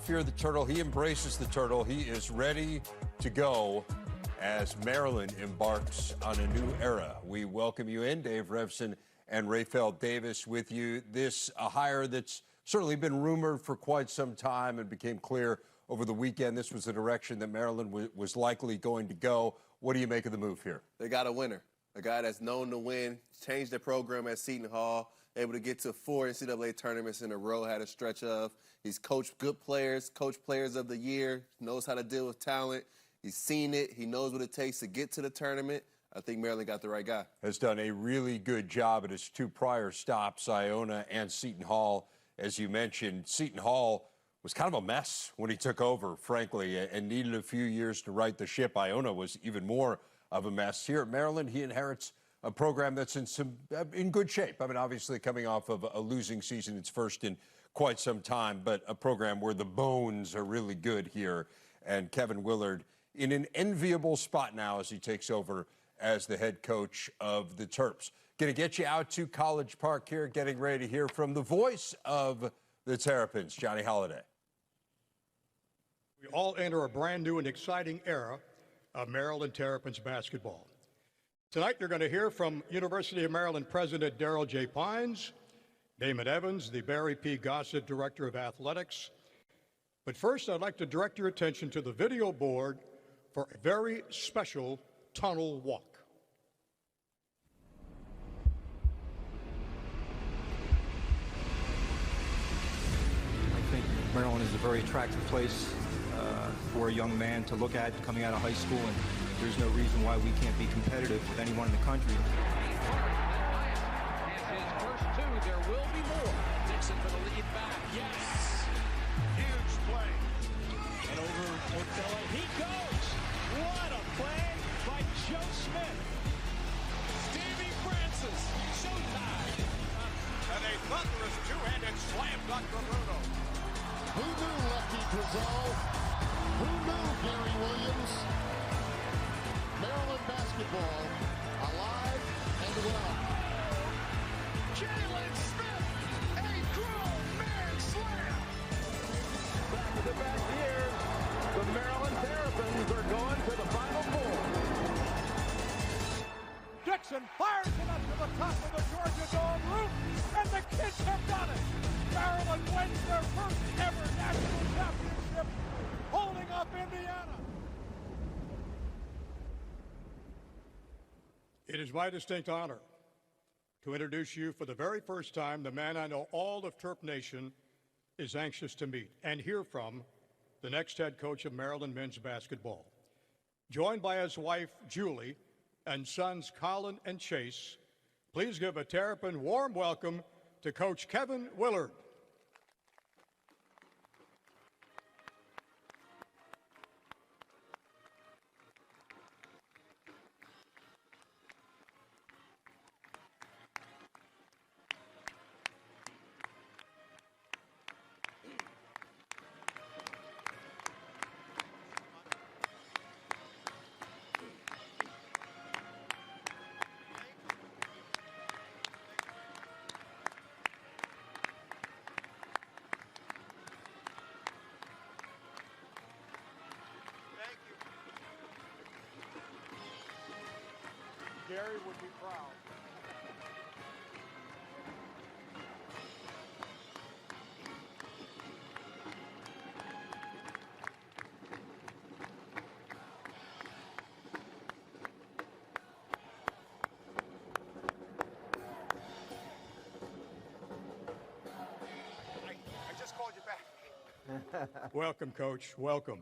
fear the turtle. He embraces the turtle. He is ready to go as Maryland embarks on a new era. We welcome you in. Dave Revson and Rafael Davis with you. This a hire that's certainly been rumored for quite some time and became clear over the weekend. This was the direction that Maryland was likely going to go. What do you make of the move here? They got a winner, a guy that's known to win, changed their program at Seton Hall, able to get to 4 NCAA tournaments in a row, had a stretch of. He's coached good players, coached players of the year, knows how to deal with talent. He's seen it. He knows what it takes to get to the tournament. I think Maryland got the right guy. Has done a really good job at his 2 prior stops, Iona and Seton Hall. As you mentioned, Seton Hall was kind of a mess when he took over, frankly, and needed a few years to right the ship. Iona was even more of a mess. Here at Maryland, he inherits a program that's in good shape. I mean, obviously coming off of a losing season, it's first in quite some time, but a program where the bones are really good here. And Kevin Willard in an enviable spot now as he takes over as the head coach of the Terps. Going to get you out to College Park here, getting ready to hear from the voice of the Terrapins, Johnny Holliday. We all enter a brand new and exciting era of Maryland Terrapins basketball. Tonight you're going to hear from University of Maryland President Darrell J. Pines, Damon Evans, the Barry P. Gossett Director of Athletics. But first, I'd like to direct your attention to the video board for a very special tunnel walk. I think Maryland is a very attractive place for a young man to look at coming out of high school, and there's no reason why we can't be competitive with anyone in the country. His first 2, there will be more. Dixon for the lead back. Yes! Huge play. And over Ortella, he goes! What a play by Joe Smith. Stevie Francis, showtime. And a thunderous two-handed slam dunk from Bruno. Who knew Lefty Drizel? Who knew Gary Williams? Maryland basketball, alive and well. Jalen Smith, a grown man slam. Back to the back years, the Maryland Terrapins are going to the Final Four. Dixon fires it up to the top of the Georgia Dome roof, and the kids have done it. Maryland wins their first ever national championship, holding up Indiana. It is my distinct honor to introduce you for the very first time the man I know all of Terp Nation is anxious to meet and hear from, the next head coach of Maryland men's basketball. Joined by his wife, Julie, and sons Colin and Chase, please give a Terrapin warm welcome to Coach Kevin Willard. Gary would be proud. I just called you back. Welcome, Coach. Welcome.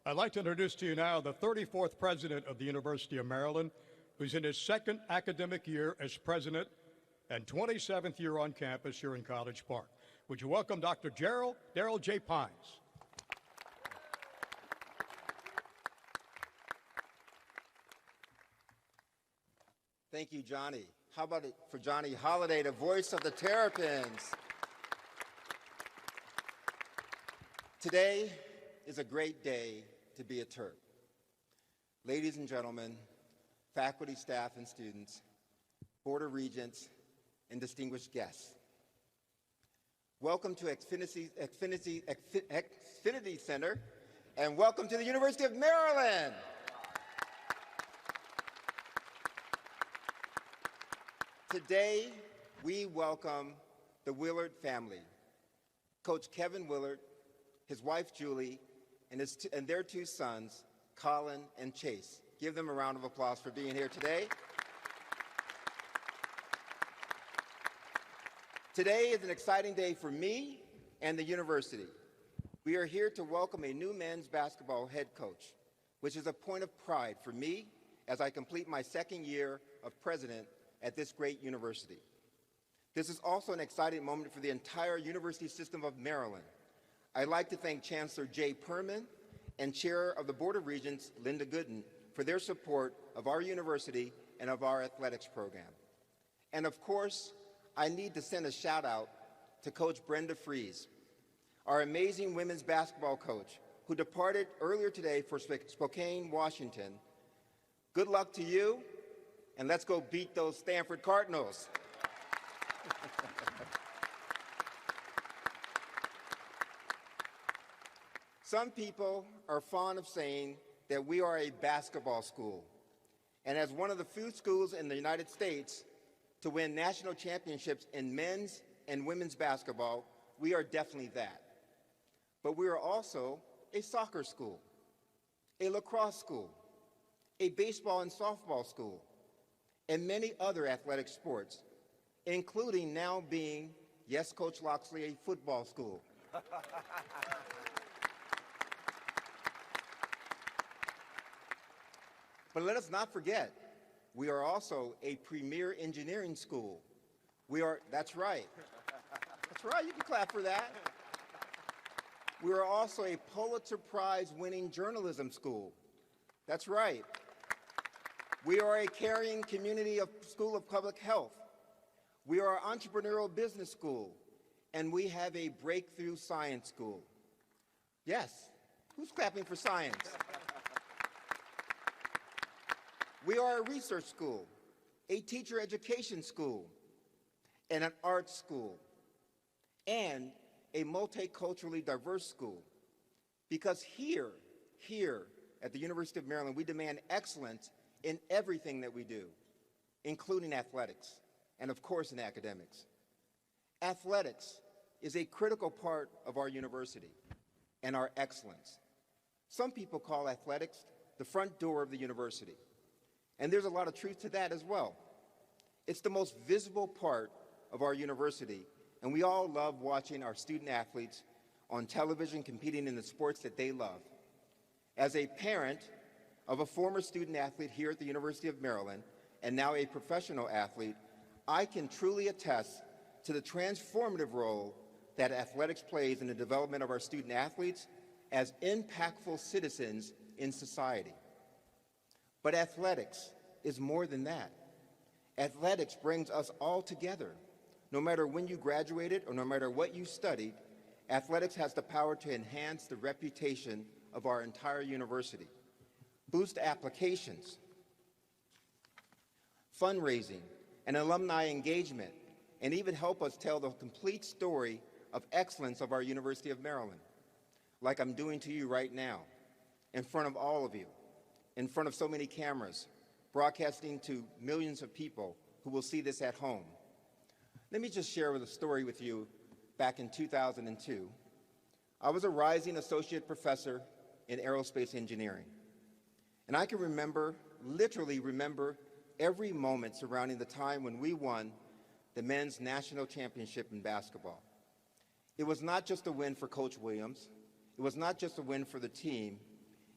I'd like to introduce to you now the 34th president of the University of Maryland, who's in his 2nd academic year as president and 27th year on campus here in College Park. Would you welcome Dr. Darrell J. Pines? Thank you, Johnny. How about it for Johnny Holliday, the voice of the Terrapins? Today is a great day to be a Terp. Ladies and gentlemen, faculty, staff, and students, Board of Regents, and distinguished guests. Welcome to Xfinity Center, and welcome to the University of Maryland. Today, we welcome the Willard family. Coach Kevin Willard, his wife Julie, and their two sons, Colin and Chase. Give them a round of applause for being here today. Today is an exciting day for me and the university. We are here to welcome a new men's basketball head coach, which is a point of pride for me as I complete my second year of president at this great university. This is also an exciting moment for the entire university system of Maryland. I'd like to thank Chancellor Jay Perman and Chair of the Board of Regents, Linda Gooden, for their support of our university and of our athletics program. And of course, I need to send a shout out to Coach Brenda Fries, our amazing women's basketball coach, who departed earlier today for Spokane, Washington. Good luck to you, and let's go beat those Stanford Cardinals. Some people are fond of saying that we are a basketball school, and as one of the few schools in the United States to win national championships in men's and women's basketball, we are definitely that. But we are also a soccer school, a lacrosse school, a baseball and softball school, and many other athletic sports, including now being, yes, Coach Loxley, a football school. But let us not forget, we are also a premier engineering school. That's right. That's right, you can clap for that. We are also a Pulitzer Prize winning journalism school. That's right. We are a caring community school of public health. We are an entrepreneurial business school, and we have a breakthrough science school. Yes, who's clapping for science? We are a research school, a teacher education school, and an arts school, and a multiculturally diverse school. Because here at the University of Maryland, we demand excellence in everything that we do, including athletics, and of course in academics. Athletics is a critical part of our university and our excellence. Some people call athletics the front door of the university. And there's a lot of truth to that as well. It's the most visible part of our university, and we all love watching our student athletes on television competing in the sports that they love. As a parent of a former student athlete here at the University of Maryland, and now a professional athlete, I can truly attest to the transformative role that athletics plays in the development of our student athletes as impactful citizens in society. But athletics is more than that. Athletics brings us all together. No matter when you graduated or no matter what you studied, athletics has the power to enhance the reputation of our entire university, boost applications, fundraising, and alumni engagement, and even help us tell the complete story of excellence of our University of Maryland, like I'm doing to you right now, in front of all of you, in front of so many cameras, broadcasting to millions of people who will see this at home. Let me just share a story with you. Back in 2002, I was a rising associate professor in aerospace engineering. And I can literally remember every moment surrounding the time when we won the men's national championship in basketball. It was not just a win for Coach Williams. It was not just a win for the team.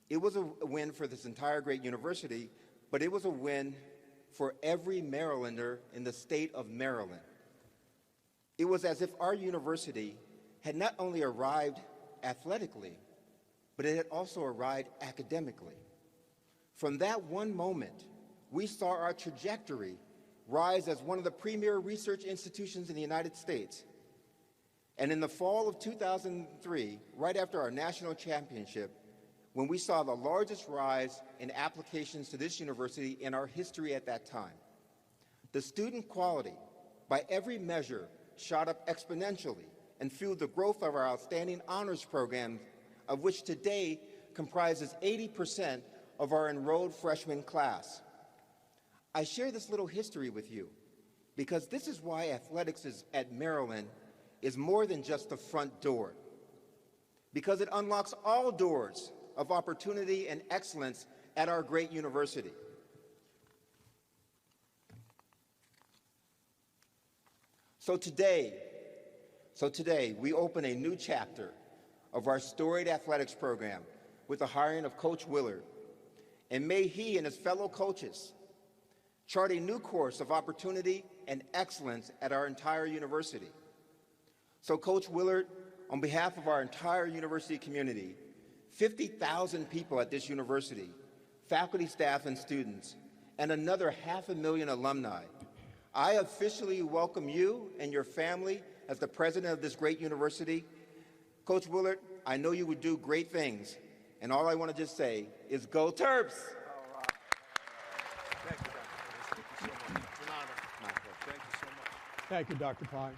It was a win for this entire great university, but it was a win for every Marylander in the state of Maryland. It was as if our university had not only arrived athletically, but it had also arrived academically. From that one moment, we saw our trajectory rise as one of the premier research institutions in the United States. And in the fall of 2003, right after our national championship, when we saw the largest rise in applications to this university in our history at that time, the student quality, by every measure, shot up exponentially, and fueled the growth of our outstanding honors program, of which today comprises 80% of our enrolled freshman class. I share this little history with you because this is why athletics at Maryland is more than just the front door, because it unlocks all doors of opportunity and excellence at our great university. So today, we open a new chapter of our storied athletics program with the hiring of Coach Willard. And may he and his fellow coaches chart a new course of opportunity and excellence at our entire university. So Coach Willard, on behalf of our entire university community, 50,000 people at this university, faculty, staff, and students, and another 500,000 alumni, I officially welcome you and your family as the president of this great university. Coach Willard, I know you would do great things, and all I want to just say is go Terps! Thank you, Dr. Pine.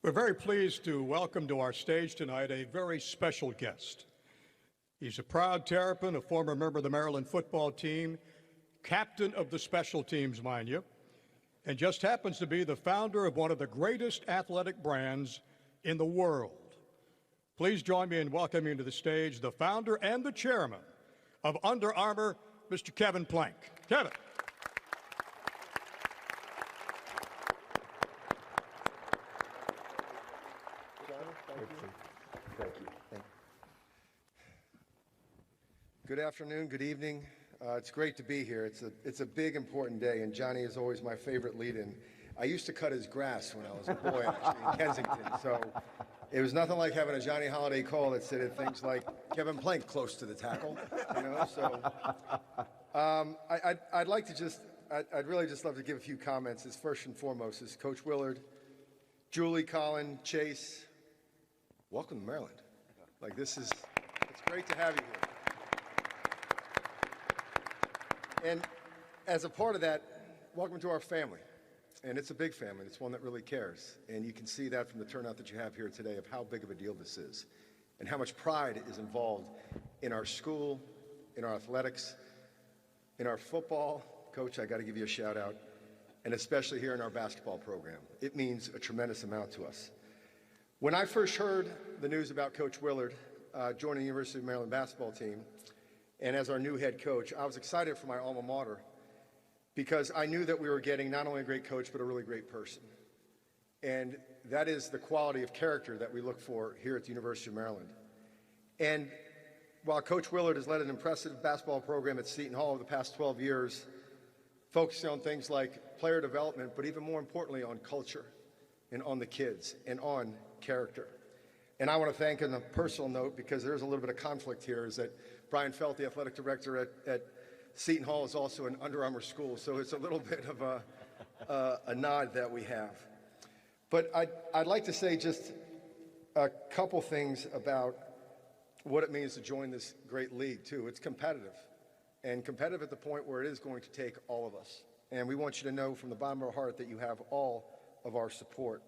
We're very pleased to welcome to our stage tonight a very special guest. He's a proud Terrapin, a former member of the Maryland football team, captain of the special teams, mind you, and just happens to be the founder of one of the greatest athletic brands in the world. Please join me in welcoming to the stage the founder and the chairman of Under Armour, Mr. Kevin Plank. Kevin. Thank you. Good afternoon, good evening. It's great to be here. It's a big, important day, and Johnny is always my favorite lead-in. I used to cut his grass when I was a boy, actually, in Kensington, so it was nothing like having a Johnny Holiday call that said things like, Kevin Plank close to the tackle, you know, so. I'd like to I'd really just love to give a few comments. As first and foremost is Coach Willard, Julie, Colin, Chase, welcome to Maryland. Like it's great to have you here. And as a part of that, welcome to our family. And it's a big family. It's one that really cares. And you can see that from the turnout that you have here today of how big of a deal this is and how much pride is involved in our school, in our athletics, in our football. Coach, I got to give you a shout out, and especially here in our basketball program. It means a tremendous amount to us. When I first heard the news about Coach Willard joining the University of Maryland basketball team, and as our new head coach, I was excited for my alma mater because I knew that we were getting not only a great coach, but a really great person. And that is the quality of character that we look for here at the University of Maryland. And while Coach Willard has led an impressive basketball program at Seton Hall over the past 12 years, focusing on things like player development, but even more importantly on culture and on the kids and on character. And I want to thank on a personal note, because there's a little bit of conflict here, is that Brian Felt, the athletic director at Seton Hall, is also an Under Armour school, so it's a little bit of a nod that we have. But I'd like to say just a couple things about what it means to join this great league, too. It's competitive, and competitive at the point where it is going to take all of us. And we want you to know from the bottom of our heart that you have all of our support.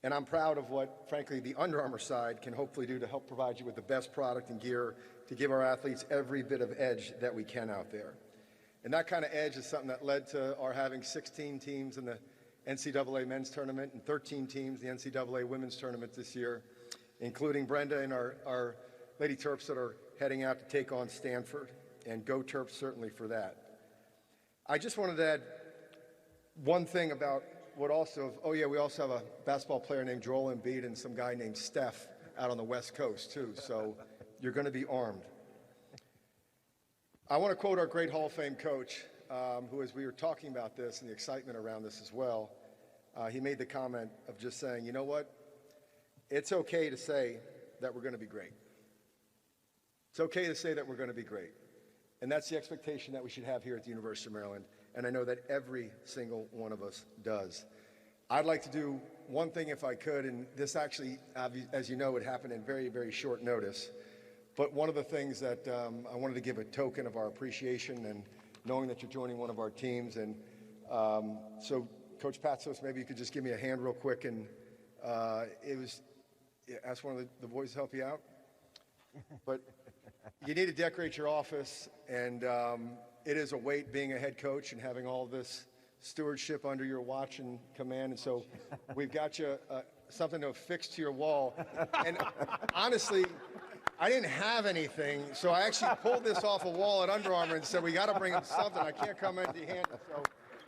And I'm proud of what, frankly, the Under Armour side can hopefully do to help provide you with the best product and gear to give our athletes every bit of edge that we can out there. And that kind of edge is something that led to our having 16 teams in the NCAA men's tournament and 13 teams in the NCAA women's tournament this year, including Brenda and our Lady Terps that are heading out to take on Stanford, and go Terps certainly for that. I just wanted to add one thing about what also, we also have a basketball player named Joel Embiid and some guy named Steph out on the West Coast too, so you're going to be armed. I want to quote our great Hall of Fame coach, who, as we were talking about this and the excitement around this as well, he made the comment of just saying, you know what, it's okay to say that we're going to be great. It's okay to say that we're going to be great. And that's the expectation that we should have here at the University of Maryland. And I know that every single one of us does. I'd like to do one thing if I could, and this actually, as you know, would happen in very, very short notice. But one of the things that I wanted to give a token of our appreciation and knowing that you're joining one of our teams. And so Coach Patsos, maybe you could just give me a hand real quick, and ask one of the boys to help you out. But you need to decorate your office, and it is a weight being a head coach and having all this stewardship under your watch and command. And so we've got you something to affix to your wall. And honestly, I didn't have anything, so I actually pulled this off a wall at Under Armour and said, we got to bring him something. I can't come empty-handed. So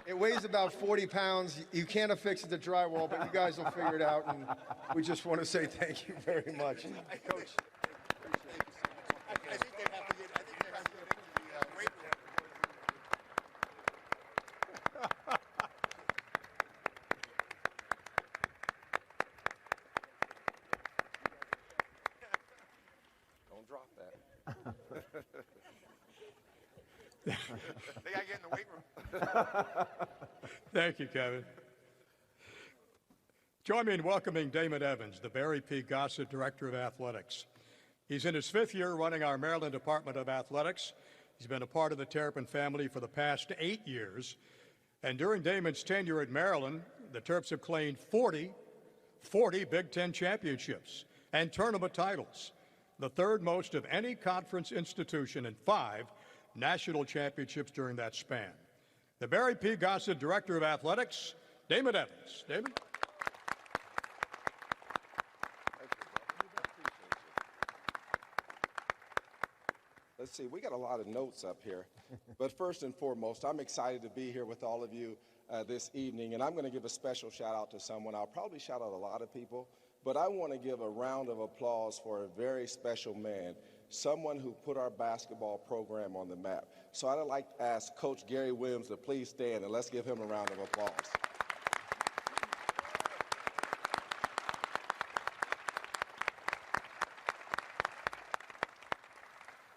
it weighs about 40 pounds. You can't affix it to drywall, but you guys will figure it out. And we just want to say thank you very much. Coach. I think they have to get the weight room. Don't drop that. They got to get in the weight room. Thank you, Kevin. Join me in welcoming Damon Evans, the Barry P. Gossett Director of Athletics. He's in his 5th year running our Maryland Department of Athletics. He's been a part of the Terrapin family for the past 8 years. And during Damon's tenure at Maryland, the Terps have claimed 40 Big Ten championships and tournament titles, the 3rd most of any conference institution, and 5 national championships during that span. The Barry P. Gossett Director of Athletics, Damon Evans. Damon? Let's see, we got a lot of notes up here. But first and foremost, I'm excited to be here with all of you this evening, and I'm going to give a special shout out to someone. I'll probably shout out a lot of people, but I want to give a round of applause for a very special man, someone who put our basketball program on the map. So I'd like to ask Coach Gary Williams to please stand, and let's give him a round of applause.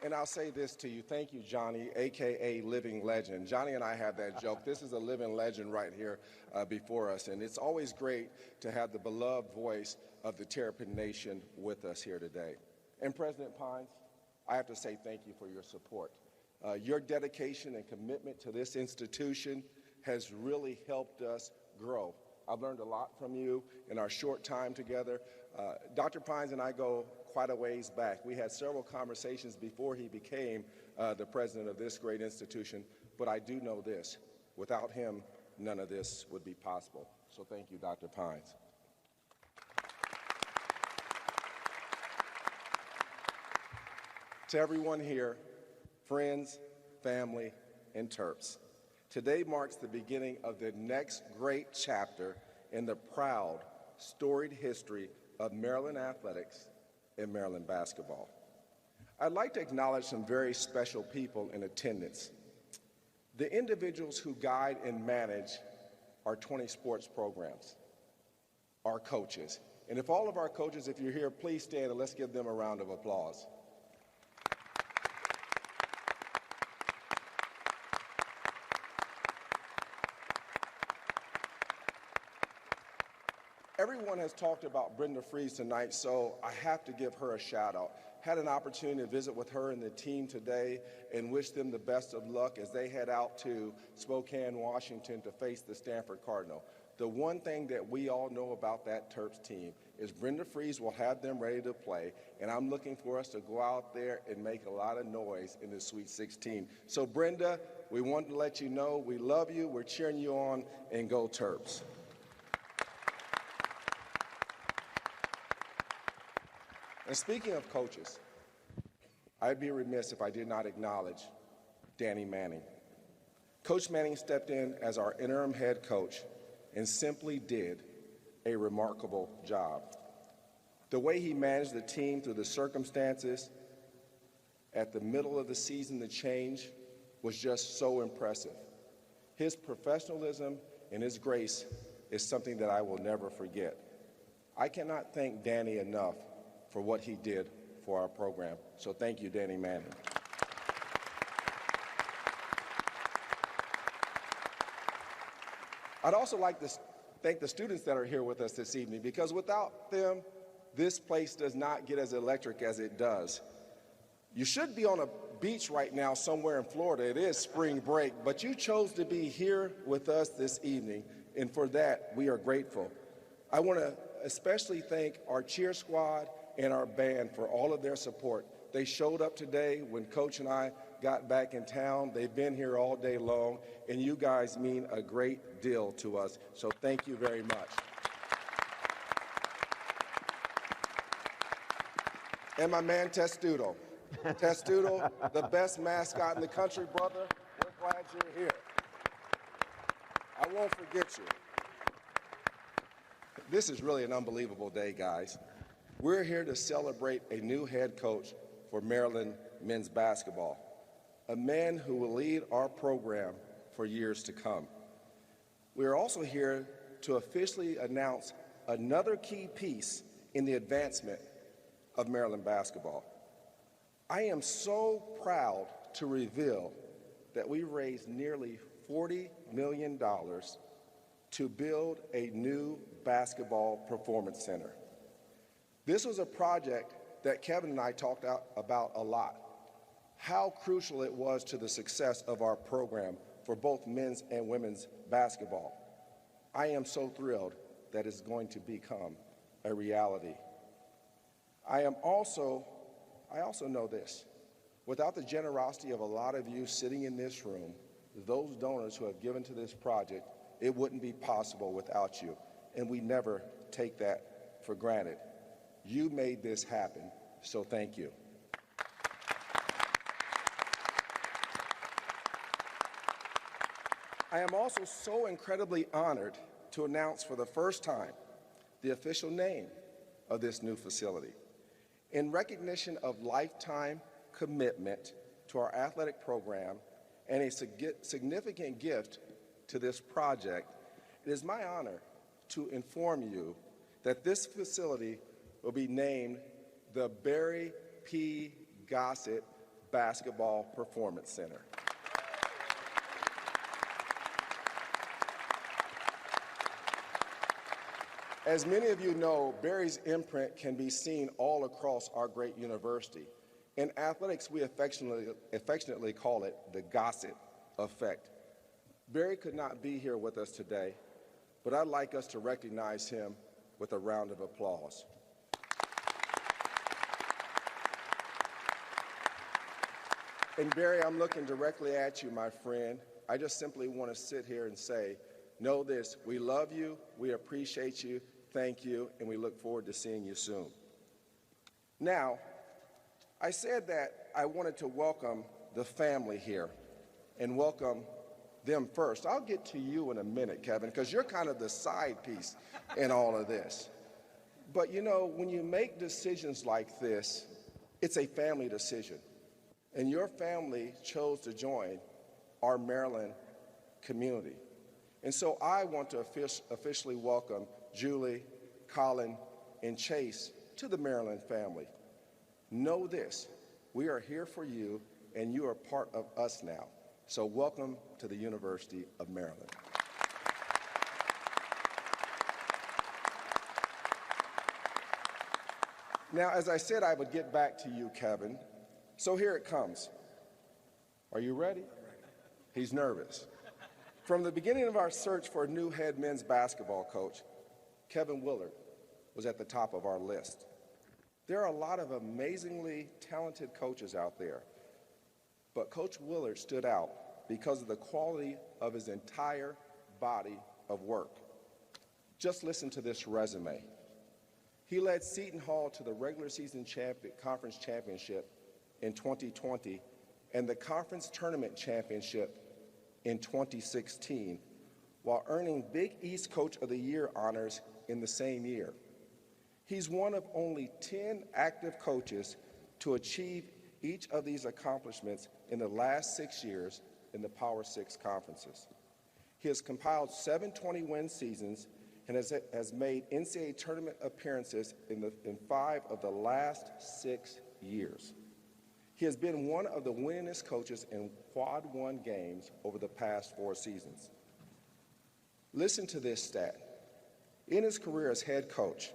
And I'll say this to you. Thank you, Johnny, a.k.a. Living Legend. Johnny and I have that joke. This is a living legend right here before us. And it's always great to have the beloved voice of the Terrapin Nation with us here today. And President Pines, I have to say thank you for your support. Your dedication and commitment to this institution has really helped us grow. I've learned a lot from you in our short time together. Dr. Pines and I go quite a ways back. We had several conversations before he became the president of this great institution, but I do know this. Without him, none of this would be possible. So thank you, Dr. Pines. To everyone here, friends, family, and Terps, today marks the beginning of the next great chapter in the proud, storied history of Maryland athletics and Maryland basketball. I'd like to acknowledge some very special people in attendance. The individuals who guide and manage our 20 sports programs, our coaches. And if all of our coaches, if you're here, please stand and let's give them a round of applause. Everyone has talked about Brenda Freeze tonight, so I have to give her a shout out. Had an opportunity to visit with her and the team today and wish them the best of luck as they head out to Spokane, Washington to face the Stanford Cardinal. The one thing that we all know about that Terps team is Brenda Freeze will have them ready to play, and I'm looking for us to go out there and make a lot of noise in the Sweet 16. So Brenda, we want to let you know we love you, we're cheering you on, and go Terps. And speaking of coaches, I'd be remiss if I did not acknowledge Danny Manning. Coach Manning stepped in as our interim head coach and simply did a remarkable job. The way he managed the team through the circumstances at the middle of the season, the change was just so impressive. His professionalism and his grace is something that I will never forget. I cannot thank Danny enough for what he did for our program. So thank you, Danny Manning. I'd also like to thank the students that are here with us this evening, because without them, this place does not get as electric as it does. You should be on a beach right now somewhere in Florida. It is spring break, but you chose to be here with us this evening and for that, we are grateful. I want to especially thank our cheer squad and our band for all of their support. They showed up today when Coach and I got back in town. They've been here all day long, and you guys mean a great deal to us, so thank you very much. And my man Testudo. Testudo, the best mascot in the country, brother. We're glad you're here. I won't forget you. This is really an unbelievable day, guys. We're here to celebrate a new head coach for Maryland men's basketball, a man who will lead our program for years to come. We are also here to officially announce another key piece in the advancement of Maryland basketball. I am so proud to reveal that we raised nearly $40 million to build a new basketball performance center. This was a project that Kevin and I talked about a lot, how crucial it was to the success of our program for both men's and women's basketball. I am so thrilled that it's going to become a reality. I also know this. Without the generosity of a lot of you sitting in this room, those donors who have given to this project, it wouldn't be possible without you. And we never take that for granted. You made this happen, so thank you. I am also so incredibly honored to announce for the first time the official name of this new facility. In recognition of lifetime commitment to our athletic program and a significant gift to this project, it is my honor to inform you that this facility will be named the Barry P. Gossett Basketball Performance Center. As many of you know, Barry's imprint can be seen all across our great university. In athletics, we affectionately call it the Gossett effect. Barry could not be here with us today, but I'd like us to recognize him with a round of applause. And Barry, I'm looking directly at you, my friend. I just simply want to sit here and say, know this, we love you, we appreciate you, thank you, and we look forward to seeing you soon. Now, I said that I wanted to welcome the family here and welcome them first. I'll get to you in a minute, Kevin, because you're kind of the side piece in all of this. But you know, when you make decisions like this, it's a family decision. And your family chose to join our Maryland community. And so I want to officially welcome Julie, Colin, and Chase to the Maryland family. Know this, we are here for you, and you are part of us now. So welcome to the University of Maryland. Now, as I said, I would get back to you, Kevin. So here it comes. Are you ready? He's nervous. From the beginning of our search for a new head men's basketball coach, Kevin Willard was at the top of our list. There are a lot of amazingly talented coaches out there, but Coach Willard stood out because of the quality of his entire body of work. Just listen to this resume. He led Seton Hall to the regular season conference championship in 2020 and the conference tournament championship in 2016, while earning Big East Coach of the Year honors in the same year. He's one of only 10 active coaches to achieve each of these accomplishments in the last 6 years in the Power 6 conferences. He has compiled 7 20-win seasons and has made NCAA tournament appearances in 5 of the last 6 years. He has been one of the winningest coaches in Quad 1 games over the past 4 seasons. Listen to this stat. In his career as head coach,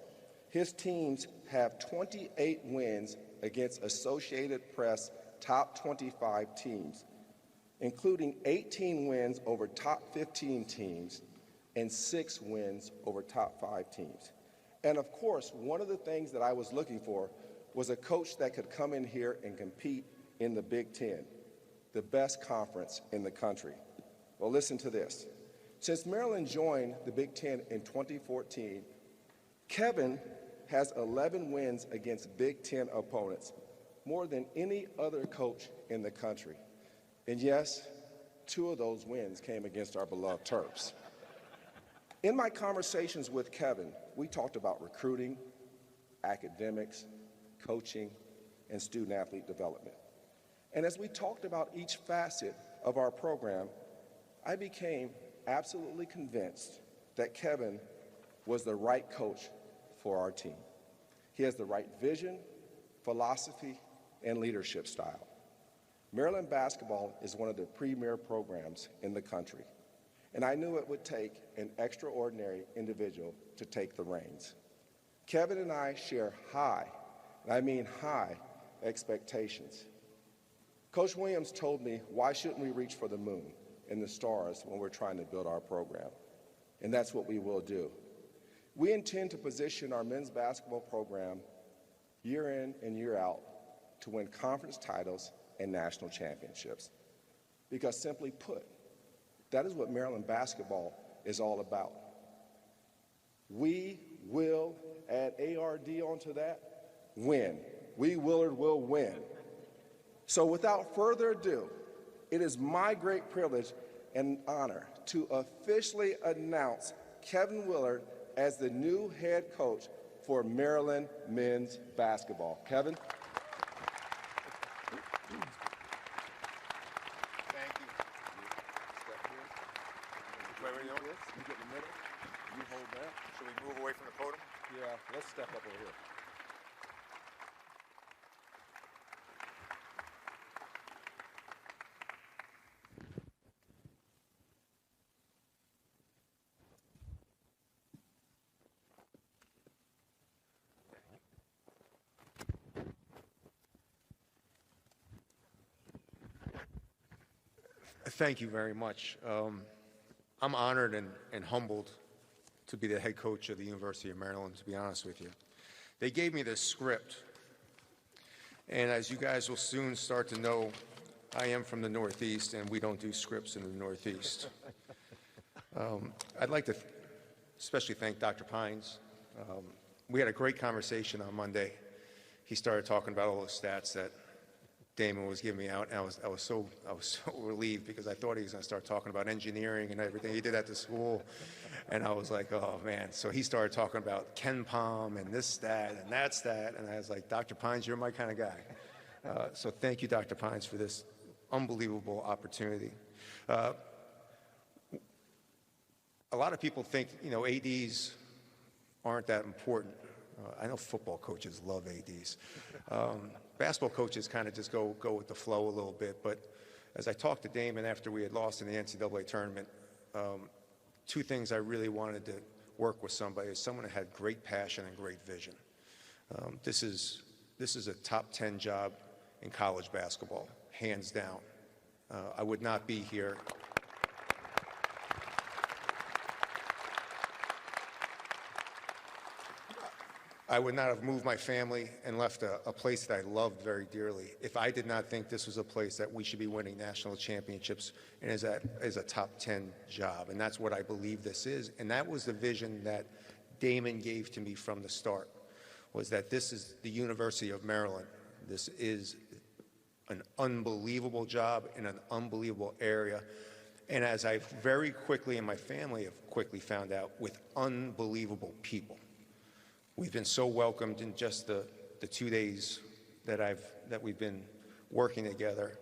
his teams have 28 wins against Associated Press top 25 teams, including 18 wins over top 15 teams, and 6 wins over top 5 teams. And of course, one of the things that I was looking for was a coach that could come in here and compete in the Big Ten, the best conference in the country. Well, listen to this. Since Maryland joined the Big Ten in 2014, Kevin has 11 wins against Big Ten opponents, more than any other coach in the country. And yes, 2 of those wins came against our beloved Terps. In my conversations with Kevin, we talked about recruiting, academics, coaching, and student-athlete development. And as we talked about each facet of our program, I became absolutely convinced that Kevin was the right coach for our team. He has the right vision, philosophy, and leadership style. Maryland basketball is one of the premier programs in the country, and I knew it would take an extraordinary individual to take the reins. Kevin and I share high, and I mean high, expectations. Coach Williams told me, why shouldn't we reach for the moon and the stars when we're trying to build our program? And that's what we will do. We intend to position our men's basketball program year in and year out to win conference titles and national championships. Because simply put, that is what Maryland basketball is all about. We will, add ARD onto that, win. We, Willard, will win. So without further ado, it is my great privilege and honor to officially announce Kevin Willard as the new head coach for Maryland men's basketball. Kevin? Thank you. You get in the middle. You hold that. Should we move away from the podium? Yeah, let's step up over here. Thank you very much. I'm honored and humbled to be the head coach of the University of Maryland, to be honest with you. They gave me this script, and as you guys will soon start to know, I am from the Northeast, and we don't do scripts in the Northeast. I'd like to especially thank Dr. Pines. We had a great conversation on Monday. He started talking about all the stats that Damon was giving me out, and I was so relieved because I thought he was going to start talking about engineering and everything. He did at the school, and I was like, oh man. So he started talking about Ken Palm and this stat and that stat, and I was like, Dr. Pines, you're my kind of guy. So thank you, Dr. Pines, for this unbelievable opportunity. A lot of people think, ADs aren't that important. I know football coaches love ADs. Basketball coaches kind of just go with the flow a little bit. But as I talked to Damon after we had lost in the NCAA tournament, 2 things I really wanted to work with somebody is someone that had great passion and great vision. This is a top 10 job in college basketball, hands down. I would not be here. I would not have moved my family and left a place that I loved very dearly if I did not think this was a place that we should be winning national championships and is a top 10 job. And that's what I believe this is. And that was the vision that Damon gave to me from the start, was that this is the University of Maryland. This is an unbelievable job in an unbelievable area. And as I very quickly, and my family have quickly found out, with unbelievable people. We've been so welcomed in just the 2 days that we've been working together.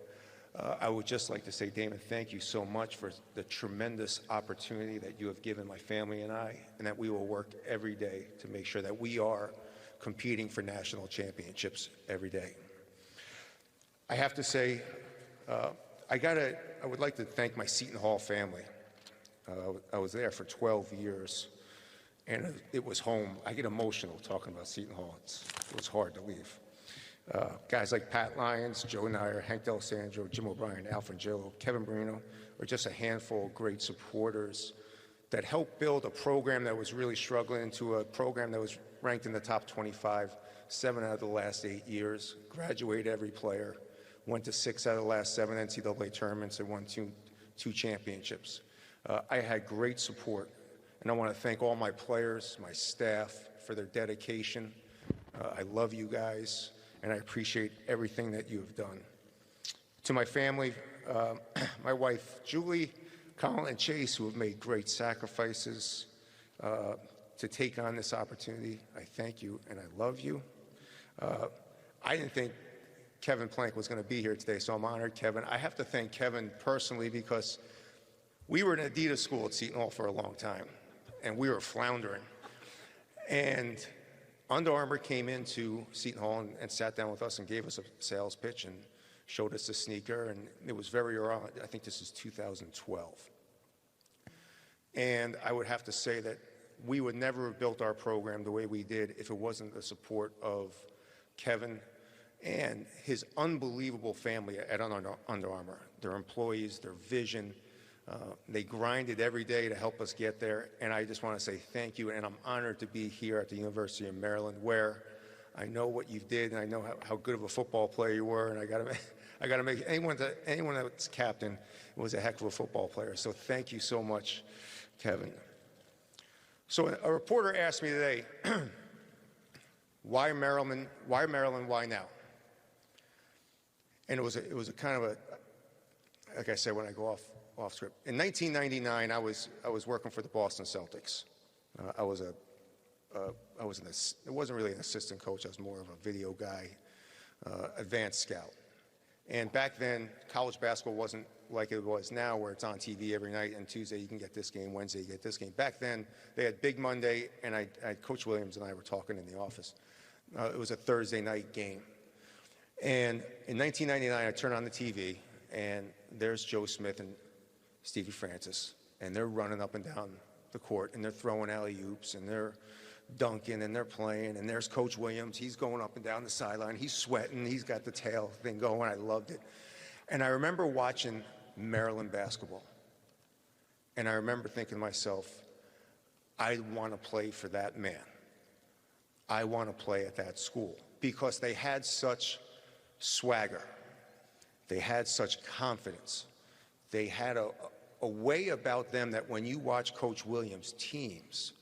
I would just like to say, Damon, thank you so much for the tremendous opportunity that you have given my family and I, and that we will work every day to make sure that we are competing for national championships every day. I have to say, I would like to thank my Seton Hall family. I was there for 12 years. And it was home. I get emotional talking about Seton Hall. It was hard to leave. Guys like Pat Lyons, Joe Nyer, Hank D'Alessandro, Jim O'Brien, Alfred Gillo, Kevin Marino are just a handful of great supporters that helped build a program that was really struggling into a program that was ranked in the top 25, 7 out of the last 8 years, graduated every player, went to 6 out of the last 7 NCAA tournaments, and won two championships. I had great support, and I want to thank all my players, my staff, for their dedication. I love you guys, and I appreciate everything that you have done. To my family, my wife, Julie, Colin, and Chase, who have made great sacrifices to take on this opportunity, I thank you and I love you. I didn't think Kevin Plank was going to be here today, so I'm honored, Kevin. I have to thank Kevin personally because we were an Adidas school at Seton Hall for a long time, and we were floundering. And Under Armour came into Seton Hall and sat down with us and gave us a sales pitch and showed us the sneaker, and it was very early. I think this is 2012. And I would have to say that we would never have built our program the way we did if it wasn't the support of Kevin and his unbelievable family at Under Armour, their employees, their vision. They grinded every day to help us get there, and I just want to say thank you, and I'm honored to be here at the University of Maryland, where I know what you did, and I know how good of a football player you were, and I got to make anyone that's captain was a heck of a football player. So thank you so much, Kevin. So a reporter asked me today, why Maryland? Why Maryland? Why now? And it was a kind of a, like I said when I go off script. In 1999, I was working for the Boston Celtics. It wasn't really an assistant coach. I was more of a video guy, advanced scout. And back then, college basketball wasn't like it was now, where it's on TV every night, and Tuesday you can get this game, Wednesday you get this game. Back then, they had Big Monday, and Coach Williams and I were talking in the office. It was a Thursday night game. And in 1999, I turned on the TV, and there's Joe Smith and Stevie Francis, and they're running up and down the court, and they're throwing alley-oops, and they're dunking, and they're playing, and there's Coach Williams. He's going up and down the sideline. He's sweating. He's got the tail thing going. I loved it. And I remember watching Maryland basketball, and I remember thinking to myself, I want to play for that man. I want to play at that school, because they had such swagger. They had such confidence. They had a way about them that when you watch Coach Williams' teams,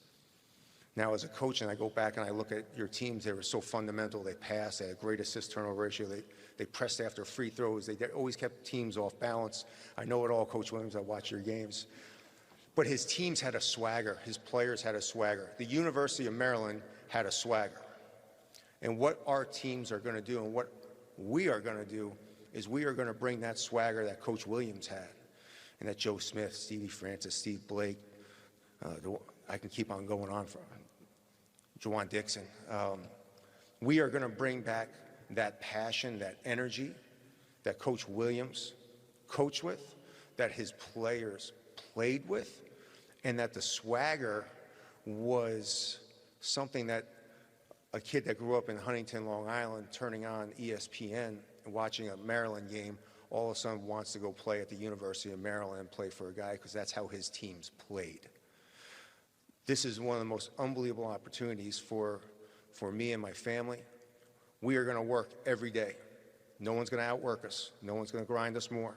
now as a coach, and I go back and I look at your teams, they were so fundamental. They passed, they had a great assist-turnover ratio. They pressed after free throws. They always kept teams off balance. I know it all, Coach Williams. I watch your games. But his teams had a swagger. His players had a swagger. The University of Maryland had a swagger. And what our teams are going to do and what we are going to do is we are going to bring that swagger that Coach Williams had, and that Joe Smith, Stevie Francis, Steve Blake, I can keep on going on for Jawan Dixon. We are going to bring back that passion, that energy that Coach Williams coached with, that his players played with, and that the swagger was something that a kid that grew up in Huntington, Long Island, turning on ESPN and watching a Maryland game, all of a sudden wants to go play at the University of Maryland and play for a guy, because that's how his teams played. This is one of the most unbelievable opportunities for me and my family. We are going to work every day. No one's going to outwork us. No one's going to grind us more.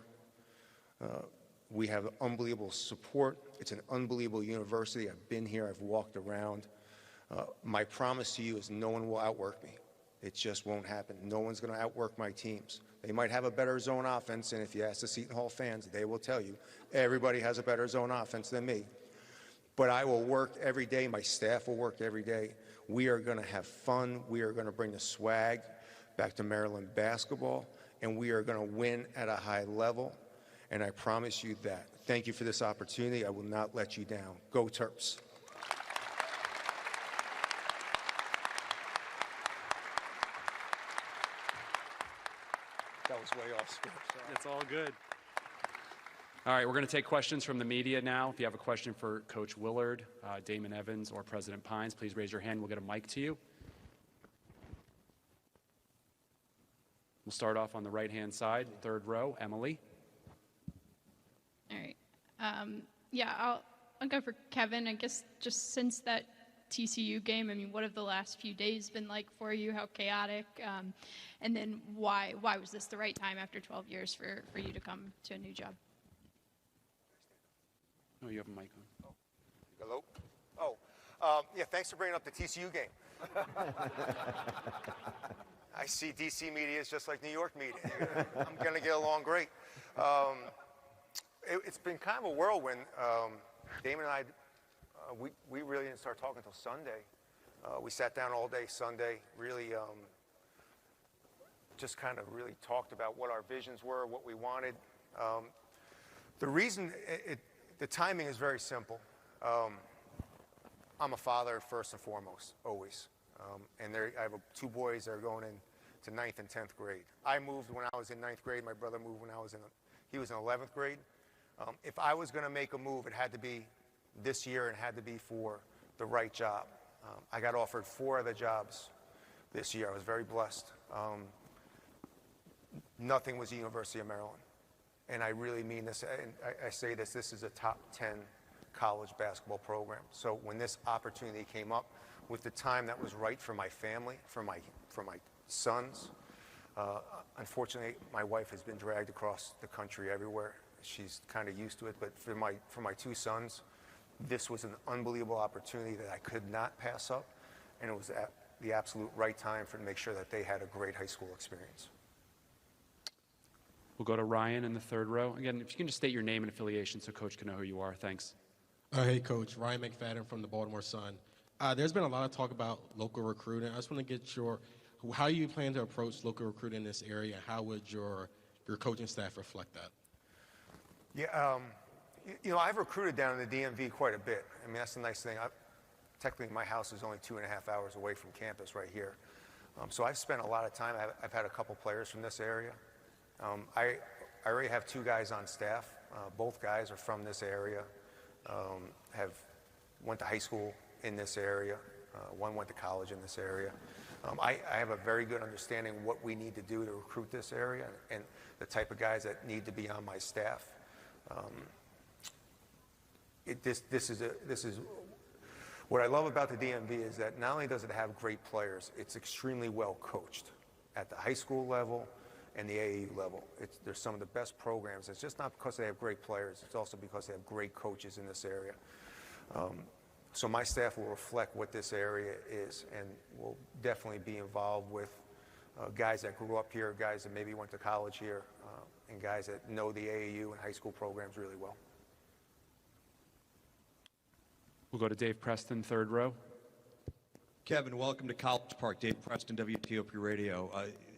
We have unbelievable support. It's an unbelievable university. I've been here. I've walked around. My promise to you is no one will outwork me. It just won't happen. No one's going to outwork my teams. They might have a better zone offense, and if you ask the Seton Hall fans, they will tell you everybody has a better zone offense than me. But I will work every day. My staff will work every day. We are going to have fun. We are going to bring the swag back to Maryland basketball, and we are going to win at a high level, and I promise you that. Thank you for this opportunity. I will not let you down. Go Terps. That was way off script. It's all good. All right, we're going to take questions from the media now. If you have a question for Coach Willard, Damon Evans, or President Pines, please raise your hand. We'll get a mic to you. We'll start off on the right-hand side, third row. Emily. All right. Yeah, I'll go for Kevin. I guess just since that TCU game, I mean, what have the last few days been like for you? How chaotic? And then why was this the right time after 12 years for you to come to a new job? Oh, you have a mic on. Hello? Yeah, thanks for bringing up the TCU game. I see DC media is just like New York media. I'm going to get along great. It's been kind of a whirlwind. Damon and I, we really didn't start talking until Sunday. We sat down all day Sunday, really just kind of really talked about what our visions were, what we wanted. The reason, the timing is very simple. I'm a father first and foremost, always. And I have two boys that are going into 9th and 10th grade. I moved when I was in 9th grade. My brother moved when he was in 11th grade. If I was going to make a move, it had to be this year and had to be for the right job. I got offered 4 other jobs this year. I was very blessed. Nothing was the University of Maryland. And I really mean this, and I say this is a top 10 college basketball program. So when this opportunity came up with the time that was right for my family, for my sons, unfortunately, my wife has been dragged across the country everywhere. She's kind of used to it, but for my 2 sons, this was an unbelievable opportunity that I could not pass up, and it was at the absolute right time to make sure that they had a great high school experience. We'll go to Ryan in the 3rd row. Again, if you can just state your name and affiliation so Coach can know who you are. Thanks. Hey, Coach. Ryan McFadden from the Baltimore Sun. There's been a lot of talk about local recruiting. I just want to get how you plan to approach local recruiting in this area. How would your coaching staff reflect that? Yeah, I've recruited down in the DMV quite a bit. I mean, that's the nice thing. Technically, my house is only 2.5 hours away from campus right here. So I've spent a lot of time. I've had a couple players from this area. I already have 2 guys on staff. Both guys are from this area, went to high school in this area. One went to college in this area. I have a very good understanding of what we need to do to recruit this area and the type of guys that need to be on my staff. This is what I love about the DMV is that not only does it have great players, it's extremely well coached at the high school level and the AAU level. There's some of the best programs. It's just not because they have great players. It's also because they have great coaches in this area. So my staff will reflect what this area is and will definitely be involved with guys that grew up here, guys that maybe went to college here, and guys that know the AAU and high school programs really well. We'll go to Dave Preston, 3rd row. Kevin, welcome to College Park. Dave Preston, WTOP Radio.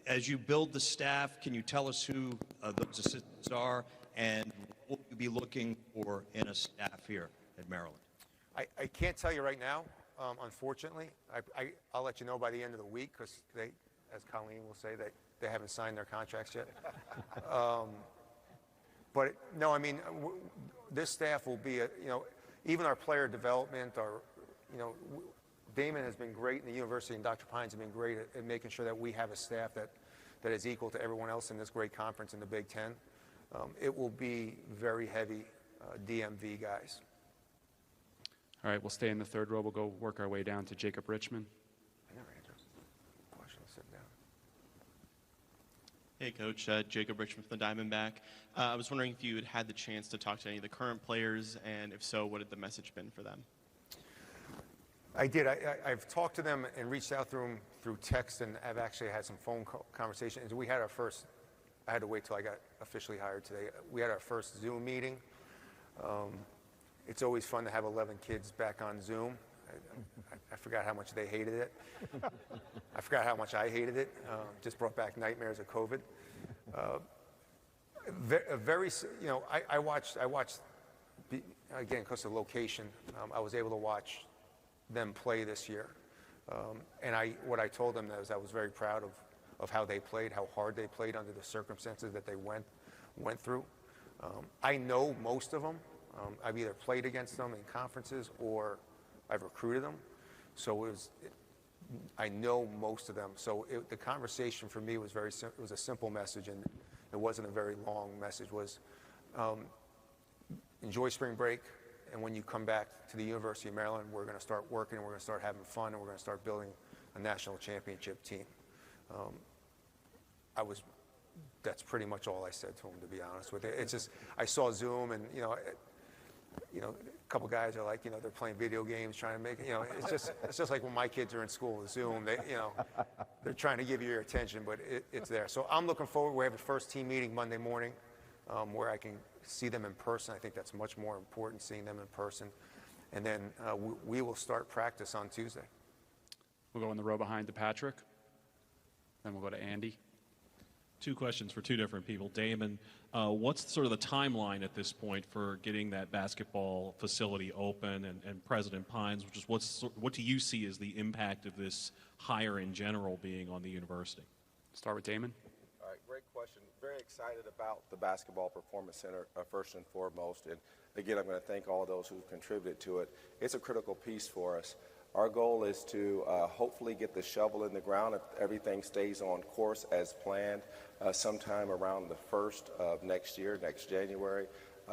As you build the staff, can you tell us who those assistants are and what will you be looking for in a staff here at Maryland? I can't tell you right now, unfortunately. I'll let you know by the end of the week because they, as Colleen will say, they haven't signed their contracts yet. But no, I mean, this staff will be, even our player development, Damon has been great in the university and Dr. Pines have been great at making sure that we have a staff that is equal to everyone else in this great conference in the Big Ten. It will be very heavy DMV guys. All right, we'll stay in the 3rd row. We'll go work our way down to Jacob Richmond. I never answered the question. Sit down. Hey, Coach. Jacob Richmond from the Diamondback. I was wondering if you had the chance to talk to any of the current players, and if so, what had the message been for them? I did. I've talked to them and reached out through text, and I've actually had some phone conversations. We had our first, I had to wait till I got officially hired today. We had our first Zoom meeting. It's always fun to have 11 kids back on Zoom. I forgot how much they hated it. I forgot how much I hated it. Just brought back nightmares of COVID. I watched, again, because of location, I was able to watch them play this year. And what I told them is I was very proud of how they played, how hard they played under the circumstances that they went through. I know most of them. I've either played against them in conferences or I've recruited them. So I know most of them. So the conversation for me was it was a simple message, and it wasn't a very long message. It was enjoy spring break, And when you come back to the University of Maryland, we're going to start working, we're going to start having fun, and we're going to start building a national championship team. That's pretty much all I said to him, to be honest with you. It's just, I saw Zoom, and a couple guys are like, they're playing video games, trying to make it, it's just like when my kids are in school with Zoom, they're trying to give you your attention, but it's there. So I'm looking forward. We have a first team meeting Monday morning where I can see them in person. I think that's much more important, seeing them in person. And then we will start practice on Tuesday. We'll go in the row behind to Patrick. Then we'll go to Andy. Two questions for two different people. Damon, what's sort of the timeline at this point for getting that basketball facility open? And President Pines, what do you see as the impact of this hire in general being on the university? Start with Damon. All right, great question. Very excited about the Basketball Performance Center, first and foremost. And again, I'm going to thank all those who've contributed to it. It's a critical piece for us. Our goal is to hopefully get the shovel in the ground if everything stays on course as planned sometime around the 1st of next year, next January,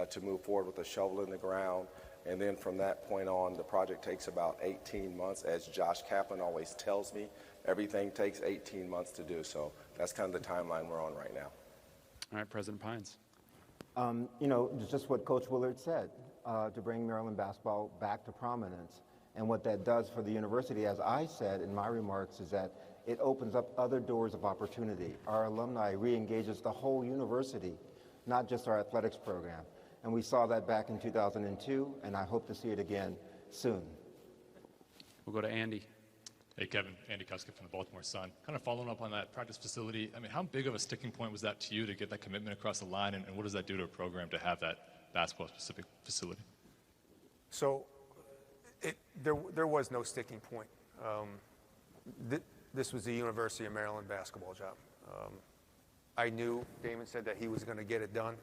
to move forward with the shovel in the ground. And then from that point on, the project takes about 18 months. As Josh Kaplan always tells me, everything takes 18 months to do. So that's kind of the timeline we're on right now. All right, President Pines. Just what Coach Willard said, to bring Maryland basketball back to prominence. And what that does for the university, as I said in my remarks, is that it opens up other doors of opportunity. Our alumni re-engages the whole university, not just our athletics program. And we saw that back in 2002, and I hope to see it again soon. We'll go to Andy. Hey, Kevin. Andy Kuska from the Baltimore Sun. Kind of following up on that practice facility, how big of a sticking point was that to you to get that commitment across the line, and what does that do to a program to have that basketball-specific facility? So there was no sticking point. This was the University of Maryland basketball job. I knew, Damon said that he was going to get it done.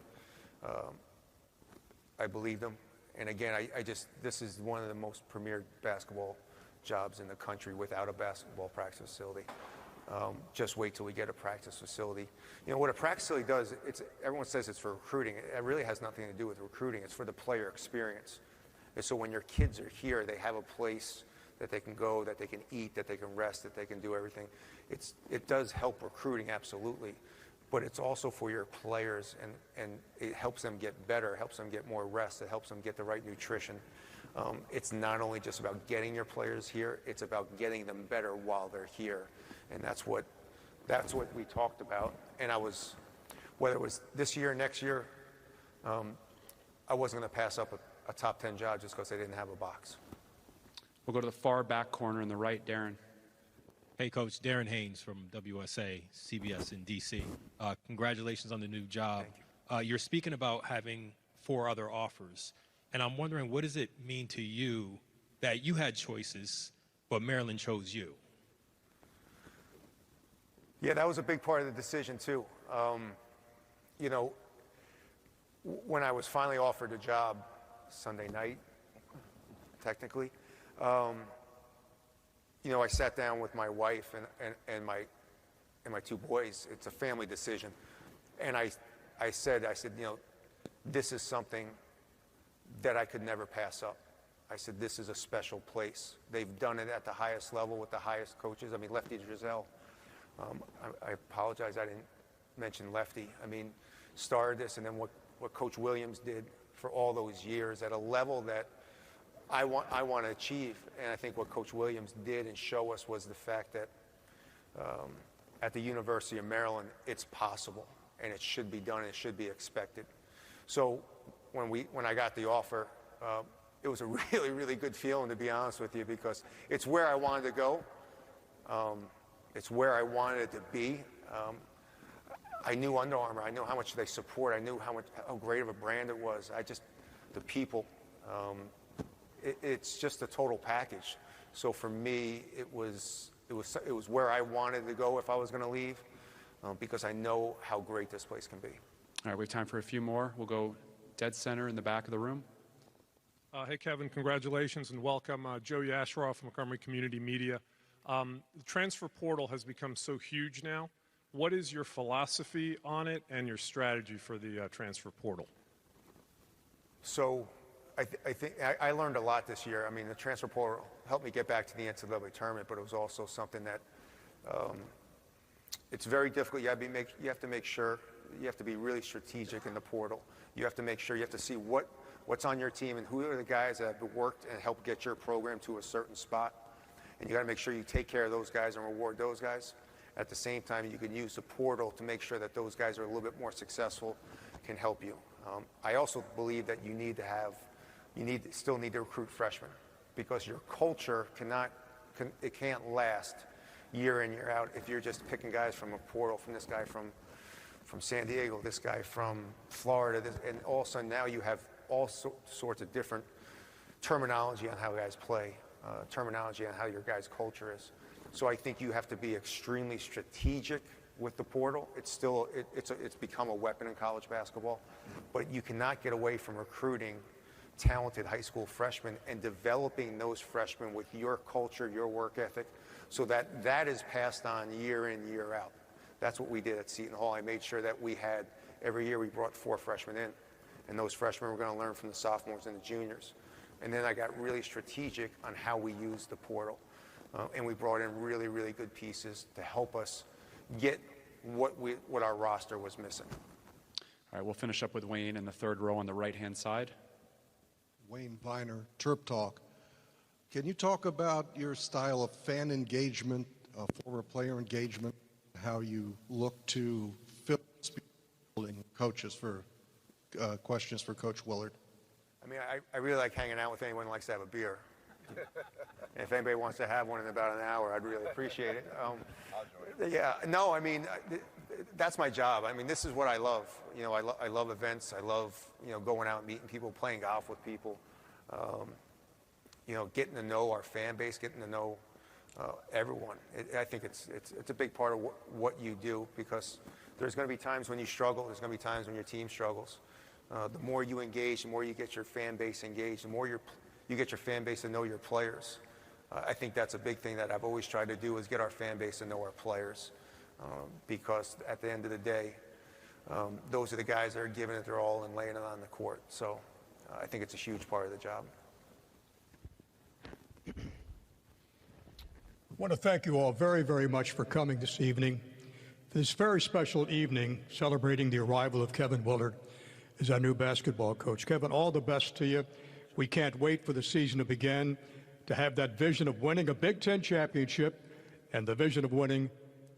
I believed him. And again, this is one of the most premier basketball jobs in the country without a basketball practice facility. Just wait till we get a practice facility. What a practice facility does, everyone says it's for recruiting. It really has nothing to do with recruiting. It's for the player experience. And so when your kids are here, they have a place that they can go, that they can eat, that they can rest, that they can do everything. It does help recruiting, absolutely. But it's also for your players, and it helps them get better, helps them get more rest, it helps them get the right nutrition. It's not only just about getting your players here, it's about getting them better while they're here. And that's what we talked about. And whether it was this year, next year, I wasn't going to pass up a top 10 job just because they didn't have a box. We'll go to the far back corner in the right, Darren. Hey, Coach. Darren Haynes from WSA, CBS in D.C. Congratulations on the new job. Thank you. You're speaking about having 4 other offers, and I'm wondering, what does it mean to you that you had choices, but Maryland chose you? Yeah, that was a big part of the decision, too. When I was finally offered a job Sunday night, technically, I sat down with my wife and my 2 boys. It's a family decision. And I said, this is something that I could never pass up. I said, this is a special place. They've done it at the highest level with the highest coaches. Lefty Drizel. I apologize, I didn't mention Lefty. Started this, and then what Coach Williams did for all those years at a level that I want to achieve. And I think what Coach Williams did and show us was the fact that at the University of Maryland, it's possible, and it should be done, and it should be expected. So when I got the offer, it was a really, really good feeling, to be honest with you, because it's where I wanted to go. It's where I wanted to be. I knew Under Armour. I knew how much they support. I knew how great of a brand it was. The people. It's just a total package. So for me, it was where I wanted to go if I was going to leave, because I know how great this place can be. All right, we have time for a few more. We'll go dead center in the back of the room. Hey, Kevin, congratulations and welcome. Joe Yashroff from Montgomery Community Media. The transfer portal has become so huge now. What is your philosophy on it and your strategy for the transfer portal? So I learned a lot this year. I mean, the transfer portal helped me get back to the NCAA tournament, but it was also something that it's very difficult. You have to make sure you have to be really strategic in the portal. You have to make sure you have to see what's on your team and who are the guys that have worked and helped get your program to a certain spot. And you got to make sure you take care of those guys and reward those guys. At the same time, you can use the portal to make sure that those guys are a little bit more successful, can help you. I also believe that you still need to recruit freshmen, because your culture can't last year in, year out if you're just picking guys from a portal, from this guy from San Diego, this guy from Florida, and all of a sudden now you have all sorts of different terminology on how guys play, terminology on how your guys' culture is. So I think you have to be extremely strategic with the portal. It's become a weapon in college basketball, but you cannot get away from recruiting talented high school freshmen and developing those freshmen with your culture, your work ethic, so that is passed on year in, year out. That's what we did at Seton Hall. I made sure that every year we brought 4 freshmen in, and those freshmen were going to learn from the sophomores and the juniors. And then I got really strategic on how we used the portal. And we brought in really, really good pieces to help us get what our roster was missing. All right, we'll finish up with Wayne in the third row on the right-hand side. Wayne Viner, Terp Talk. Can you talk about your style of fan engagement, former player engagement, how you look to fill coaches for questions for Coach Willard? I mean, I really like hanging out with anyone who likes to have a beer. And if anybody wants to have one in about an hour, I'd really appreciate it. Yeah, no, I mean, that's my job. I mean, this is what I love. You know, I love events. I love, going out and meeting people, playing golf with people. Getting to know our fan base, getting to know everyone. I think it's a big part of what you do, because there's going to be times when you struggle. There's going to be times when your team struggles. The more you engage, the more you get your fan base engaged, the more you get your fan base to know your players. I think that's a big thing that I've always tried to do, is get our fan base to know our players. Because at the end of the day, those are the guys that are giving it their all and laying it on the court. So I think it's a huge part of the job. I want to thank you all very, very much for coming this evening. This very special evening celebrating the arrival of Kevin Willard as our new basketball coach. Kevin, all the best to you. We can't wait for the season to begin, to have that vision of winning a Big Ten championship and the vision of winning,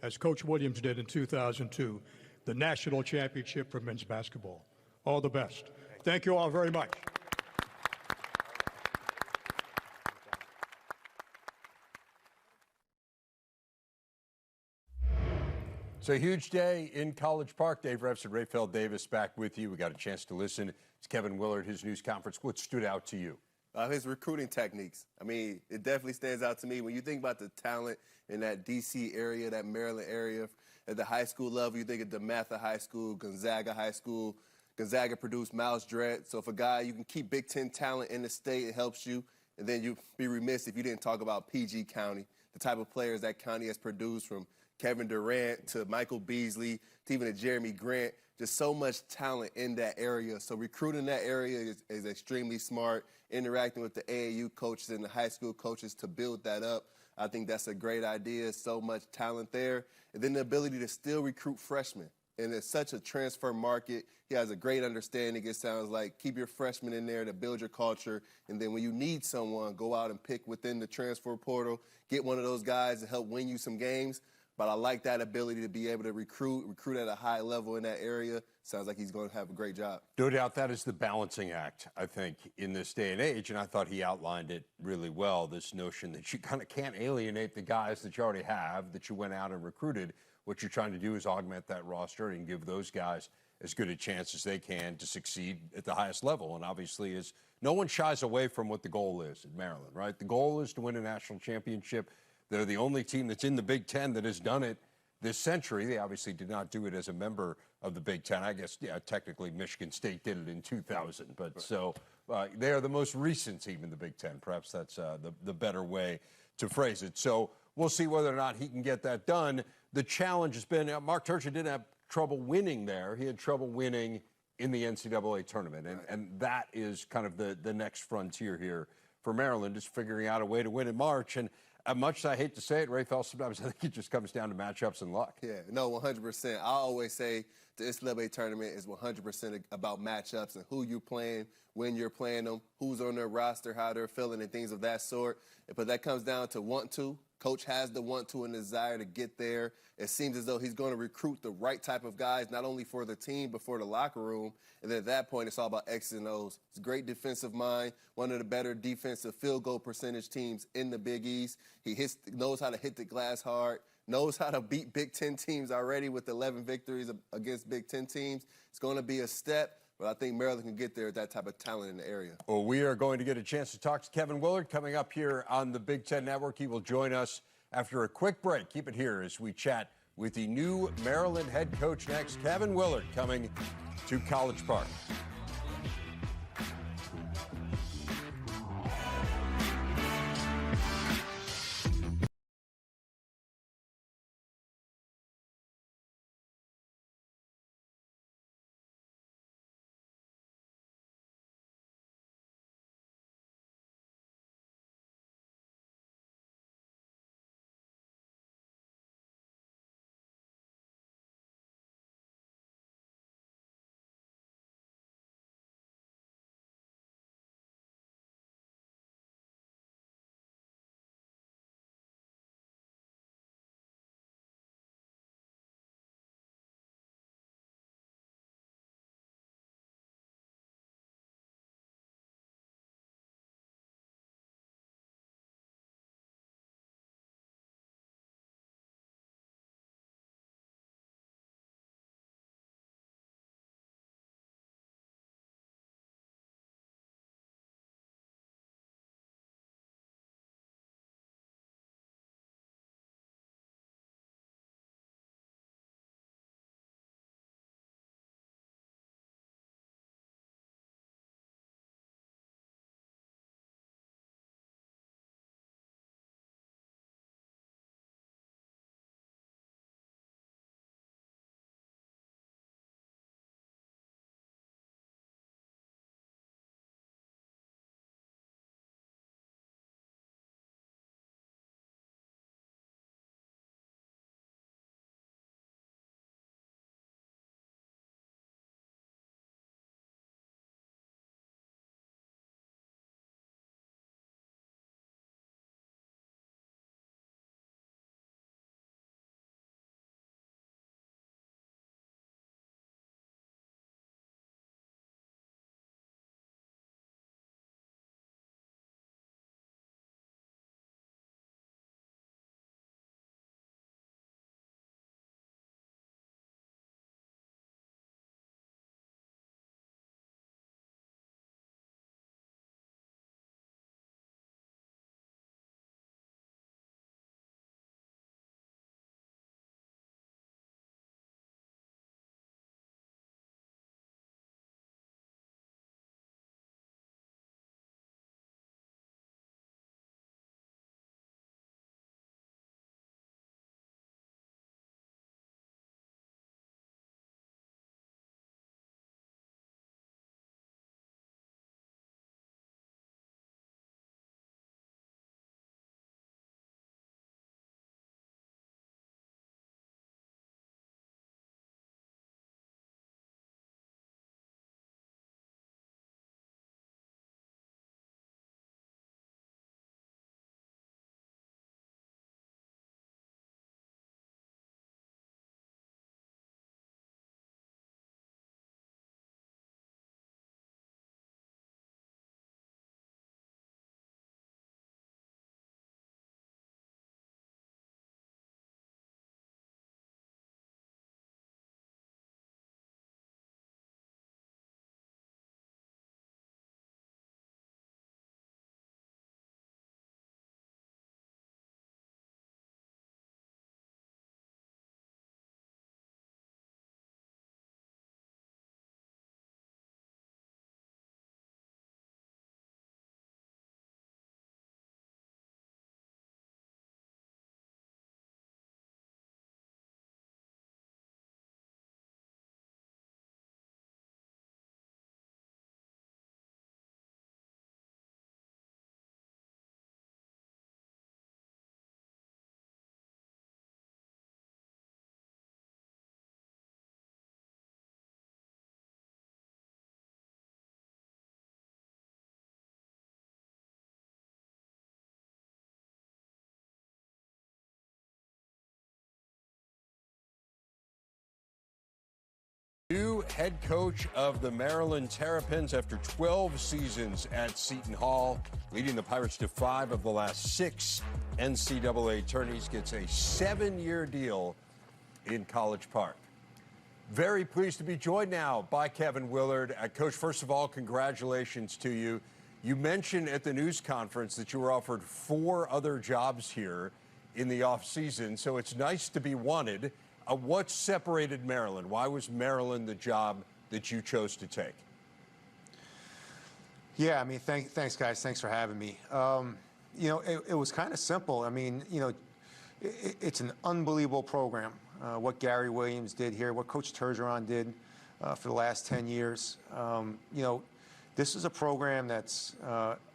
as Coach Williams did in 2002, the national championship for men's basketball. All the best. Thank you all very much. It's a huge day in College Park. Dave Refson, Rayfeld Davis back with you. We got a chance to listen to Kevin Willard, his news conference. What stood out to you? His recruiting techniques. I mean, it definitely stands out to me. When you think about the talent in that D.C. area, that Maryland area, at the high school level, you think of DeMatha High School, Gonzaga High School. Gonzaga produced Miles Dredd. So if a guy, you can keep Big Ten talent in the state, it helps you. And then you'd be remiss if you didn't talk about PG County, the type of players that county has produced, from Kevin Durant to Michael Beasley to even to Jeremy Grant. Just so much talent in that area. So recruiting that area is extremely smart. Interacting with the AAU coaches and the high school coaches to build that up, I think that's a great idea. So much talent there. And then the ability to still recruit freshmen. And it's such a transfer market. He has a great understanding, it sounds like. Keep your freshmen in there to build your culture. And then when you need someone, go out and pick within the transfer portal. Get one of those guys to help win you some games. But I like that ability to be able to recruit at a high level in that area. Sounds like he's going to have a great job. No doubt that is the balancing act, I think, in this day and age, and I thought he outlined it really well, this notion that you kind of can't alienate the guys that you already have, that you went out and recruited. What you're trying to do is augment that roster and give those guys as good a chance as they can to succeed at the highest level. And obviously, no one shies away from what the goal is at Maryland, right? The goal is to win a national championship. They're the only team that's in the Big Ten that has done it this century. They obviously did not do it as a member of the Big Ten. I guess, yeah, technically Michigan State did it in 2000. But so they are the most recent team in the Big Ten. Perhaps that's the better way to phrase it. So we'll see whether or not he can get that done. The challenge has been, Mark Turgeon didn't have trouble winning there. He had trouble winning in the NCAA tournament. And that is kind of the next frontier here for Maryland, is figuring out a way to win in March. And much as I hate to say it, Rafael, sometimes I think it just comes down to matchups and luck. Yeah, no, 100%. I always say the NCAA tournament is 100% about matchups and who you're playing, when you're playing them, who's on their roster, how they're feeling, and things of that sort. But that comes down to want to. Coach has the want to and desire to get there. It seems as though he's going to recruit the right type of guys, not only for the team, but for the locker room. And then at that point, it's all about X's and O's. It's a great defensive mind, one of the better defensive field goal percentage teams in the Big East. He knows how to hit the glass hard, knows how to beat Big Ten teams already with 11 victories against Big Ten teams. It's going to be a step, but I think Maryland can get there with that type of talent in the area. Well, we are going to get a chance to talk to Kevin Willard coming up here on the Big Ten Network. He will join us after a quick break. Keep it here as we chat with the new Maryland head coach next, Kevin Willard, coming to College Park. New head coach of the Maryland Terrapins after 12 seasons at Seton Hall, leading the Pirates to 5 of the last 6 NCAA tourneys, gets a 7-year deal in College Park. Very pleased to be joined now by Kevin Willard. Coach, first of all, congratulations to you. You mentioned at the news conference that you were offered 4 other jobs here in the offseason, so it's nice to be wanted. What separated Maryland? Why was Maryland the job that you chose to take? Yeah, I mean, thanks, guys. Thanks for having me. You know, it was kind of simple. I mean, you know, it's an unbelievable program. What Gary Williams did here, what Coach Turgeon did for the last 10 years. You know, this is a program that's,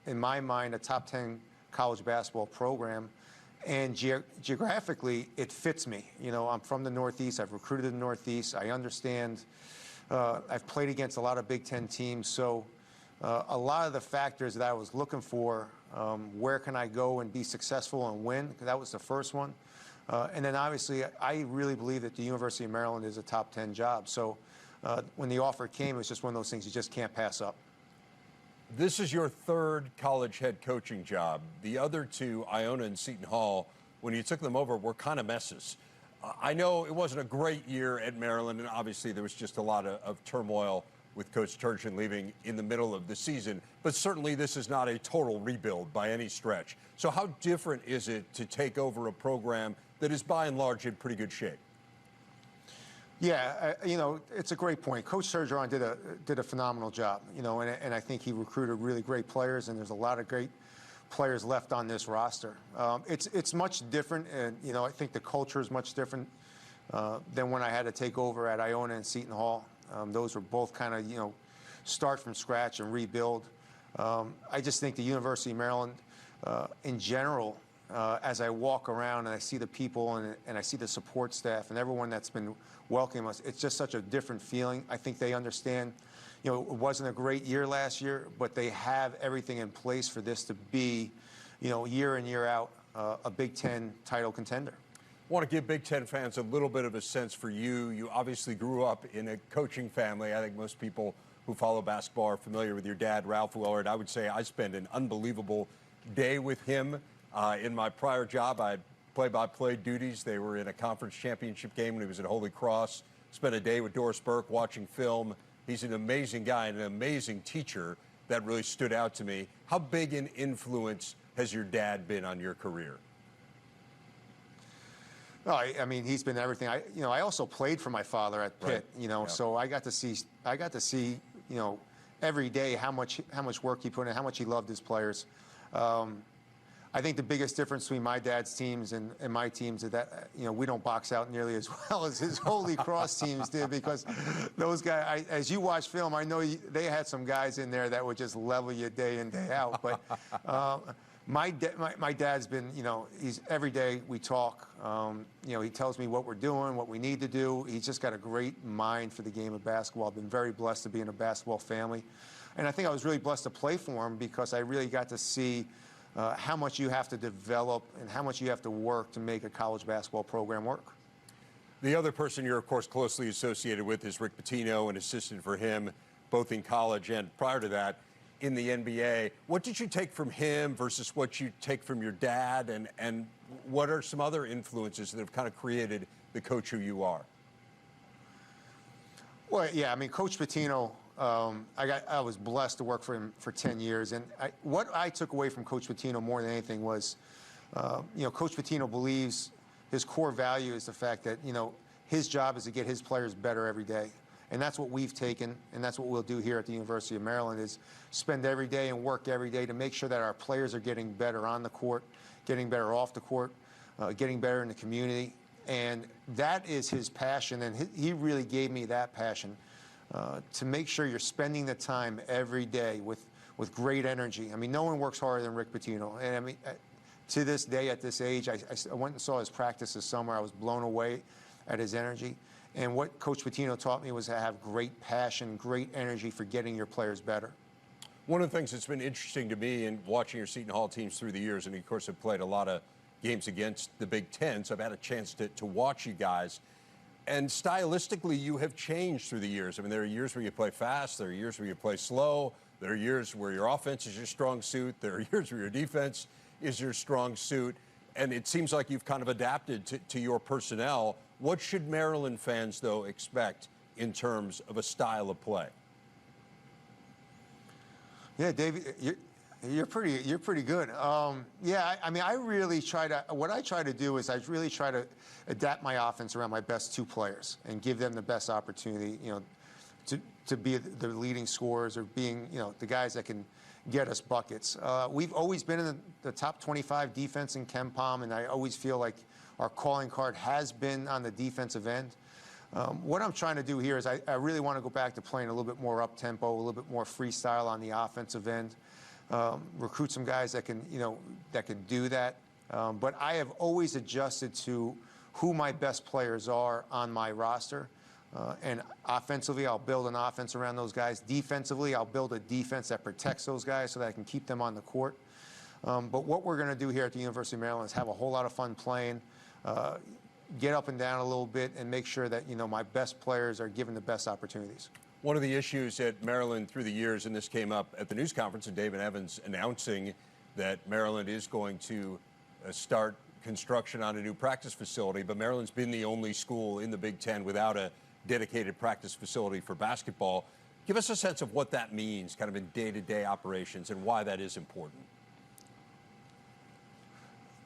in my mind, a top 10 college basketball program. And geographically, it fits me. You know, I'm from the Northeast. I've recruited in the Northeast. I understand. I've played against a lot of Big Ten teams. So a lot of the factors that I was looking for, where can I go and be successful and win? That was the first one. And then obviously, I really believe that the University of Maryland is a top 10 job. So when the offer came, it was just one of those things you just can't pass up. This is your 3rd college head coaching job. The other 2, Iona and Seton Hall, when you took them over, were kind of messes. I know it wasn't a great year at Maryland, and obviously there was just a lot of turmoil with Coach Turgeon leaving in the middle of the season, but certainly this is not a total rebuild by any stretch. So how different is it to take over a program that is by and large in pretty good shape? Yeah, you know, it's a great point. Coach Turgeon did a phenomenal job, you know, and I think he recruited really great players, and there's a lot of great players left on this roster. It's much different, and, you know, I think the culture is much different than when I had to take over at Iona and Seton Hall. Those were both kind of, you know, start from scratch and rebuild. I just think the University of Maryland, in general, as I walk around and I see the people and I see the support staff and everyone that's been welcoming us, it's just such a different feeling. I think they understand, you know, it wasn't a great year last year, but they have everything in place for this to be, you know, year in, year out, a Big Ten title contender. I want to give Big Ten fans a little bit of a sense for you. You obviously grew up in a coaching family. I think most people who follow basketball are familiar with your dad, Ralph Willard. I would say I spent an unbelievable day with him. In my prior job, I had play-by-play duties. They were in a conference championship game when he was at Holy Cross. Spent a day with Doris Burke watching film. He's an amazing guy and an amazing teacher that really stood out to me. How big an influence has your dad been on your career? Well, I mean, he's been everything. You know, I also played for my father at Pitt. Right. You know, yeah. So I got to see, you know, every day how much work he put in, how much he loved his players. I think the biggest difference between my dad's teams and my teams is that, you know, we don't box out nearly as well as his Holy Cross teams did, because those guys, as you watch film, I know they had some guys in there that would just level you day in, day out. But my dad's been, you know, he's every day we talk. You know, he tells me what we're doing, what we need to do. He's just got a great mind for the game of basketball. I've been very blessed to be in a basketball family. And I think I was really blessed to play for him, because I really got to see how much you have to develop and how much you have to work to make a college basketball program work. The other person you're, of course, closely associated with is Rick Pitino, an assistant for him, both in college and prior to that in the NBA. What did you take from him versus what you take from your dad, and what are some other influences that have kind of created the coach who you are? Well, yeah, I mean, Coach Pitino, I was blessed to work for him for 10 years. And what I took away from Coach Pitino more than anything was, you know, Coach Pitino believes his core value is the fact that, you know, his job is to get his players better every day. And that's what we've taken, and that's what we'll do here at the University of Maryland, is spend every day and work every day to make sure that our players are getting better on the court, getting better off the court, getting better in the community. And that is his passion, and he really gave me that passion. To make sure you're spending the time every day with great energy. I mean, no one works harder than Rick Pitino. And I mean, to this day, at this age, I went and saw his practice this summer. I was blown away at his energy. And what Coach Pitino taught me was to have great passion, great energy for getting your players better. One of the things that's been interesting to me in watching your Seton Hall teams through the years, and of course I've played a lot of games against the Big Ten, so I've had a chance to watch you guys. And stylistically, you have changed through the years. I mean, there are years where you play fast. There are years where you play slow. There are years where your offense is your strong suit. There are years where your defense is your strong suit. And it seems like you've kind of adapted to your personnel. What should Maryland fans, though, expect in terms of a style of play? Yeah, Dave, you're pretty good. Yeah, I mean, what I try to do is I really try to adapt my offense around my best two players and give them the best opportunity, to be the leading scorers or being, the guys that can get us buckets. We've always been in the top 25 defense in KenPom, and I always feel like our calling card has been on the defensive end. What I'm trying to do here is I really want to go back to playing a little bit more up-tempo, a little bit more freestyle on the offensive end, recruit some guys that can do that. But I have always adjusted to who my best players are on my roster. And offensively, I'll build an offense around those guys. Defensively, I'll build a defense that protects those guys so that I can keep them on the court. But what we're going to do here at the University of Maryland is have a whole lot of fun playing, get up and down a little bit, and make sure that, my best players are given the best opportunities. One of the issues at Maryland through the years, and this came up at the news conference, and David Evans announcing that Maryland is going to start construction on a new practice facility, but Maryland's been the only school in the Big Ten without a dedicated practice facility for basketball. Give us a sense of what that means kind of in day-to-day operations and why that is important.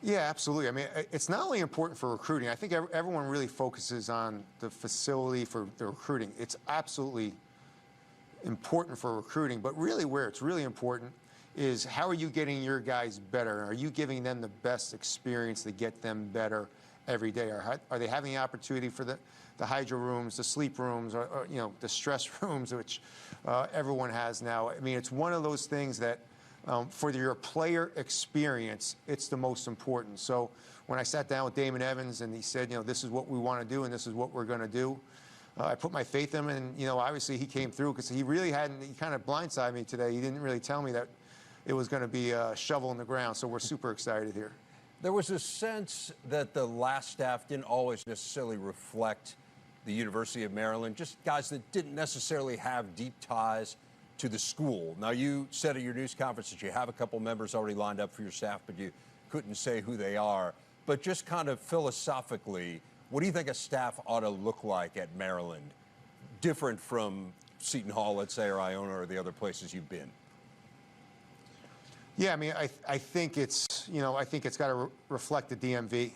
Yeah, absolutely. I mean, it's not only important for recruiting. I think everyone really focuses on the facility for the recruiting. It's absolutely important for recruiting, but really where it's really important is how are you getting your guys better? Are you giving them the best experience to get them better every day? Are they having the opportunity for the hydro rooms, the sleep rooms, or the stress rooms, which everyone has now? I mean, it's one of those things that for your player experience, it's the most important. So when I sat down with Damon Evans and he said, this is what we want to do and this is what we're going to do, I put my faith in him, and obviously he came through because he really hadn't. He kind of blindsided me today. He didn't really tell me that it was going to be a shovel in the ground. So we're super excited here. There was a sense that the last staff didn't always necessarily reflect the University of Maryland, just guys that didn't necessarily have deep ties to the school. Now, you said at your news conference that you have a couple members already lined up for your staff, but you couldn't say who they are. But just kind of philosophically, what do you think a staff ought to look like at Maryland, different from Seton Hall, let's say, or Iona, or the other places you've been? Yeah, I mean, I think it's got to reflect the DMV.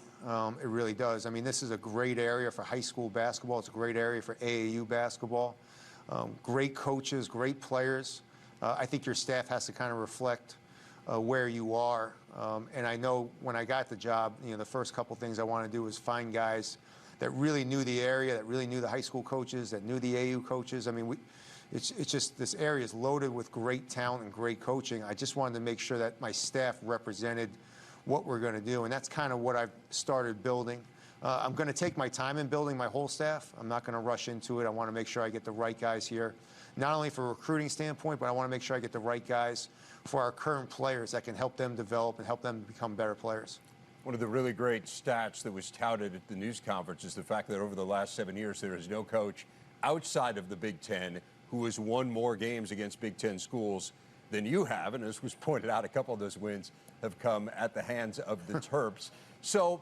It really does. I mean, this is a great area for high school basketball. It's a great area for AAU basketball. Great coaches, great players. I think your staff has to kind of reflect where you are. And I know when I got the job, the first couple things I wanted to do was find guys that really knew the area, that really knew the high school coaches, that knew the AAU coaches. I mean, it's just this area is loaded with great talent and great coaching. I just wanted to make sure that my staff represented what we're going to do, and that's kind of what I've started building. I'm going to take my time in building my whole staff. I'm not going to rush into it. I want to make sure I get the right guys here, not only for a recruiting standpoint, but I want to make sure I get the right guys for our current players that can help them develop and help them become better players. One of the really great stats that was touted at the news conference is the fact that over the last 7 years, there is no coach outside of the Big Ten who has won more games against Big Ten schools than you have. And as was pointed out, a couple of those wins have come at the hands of the Terps. So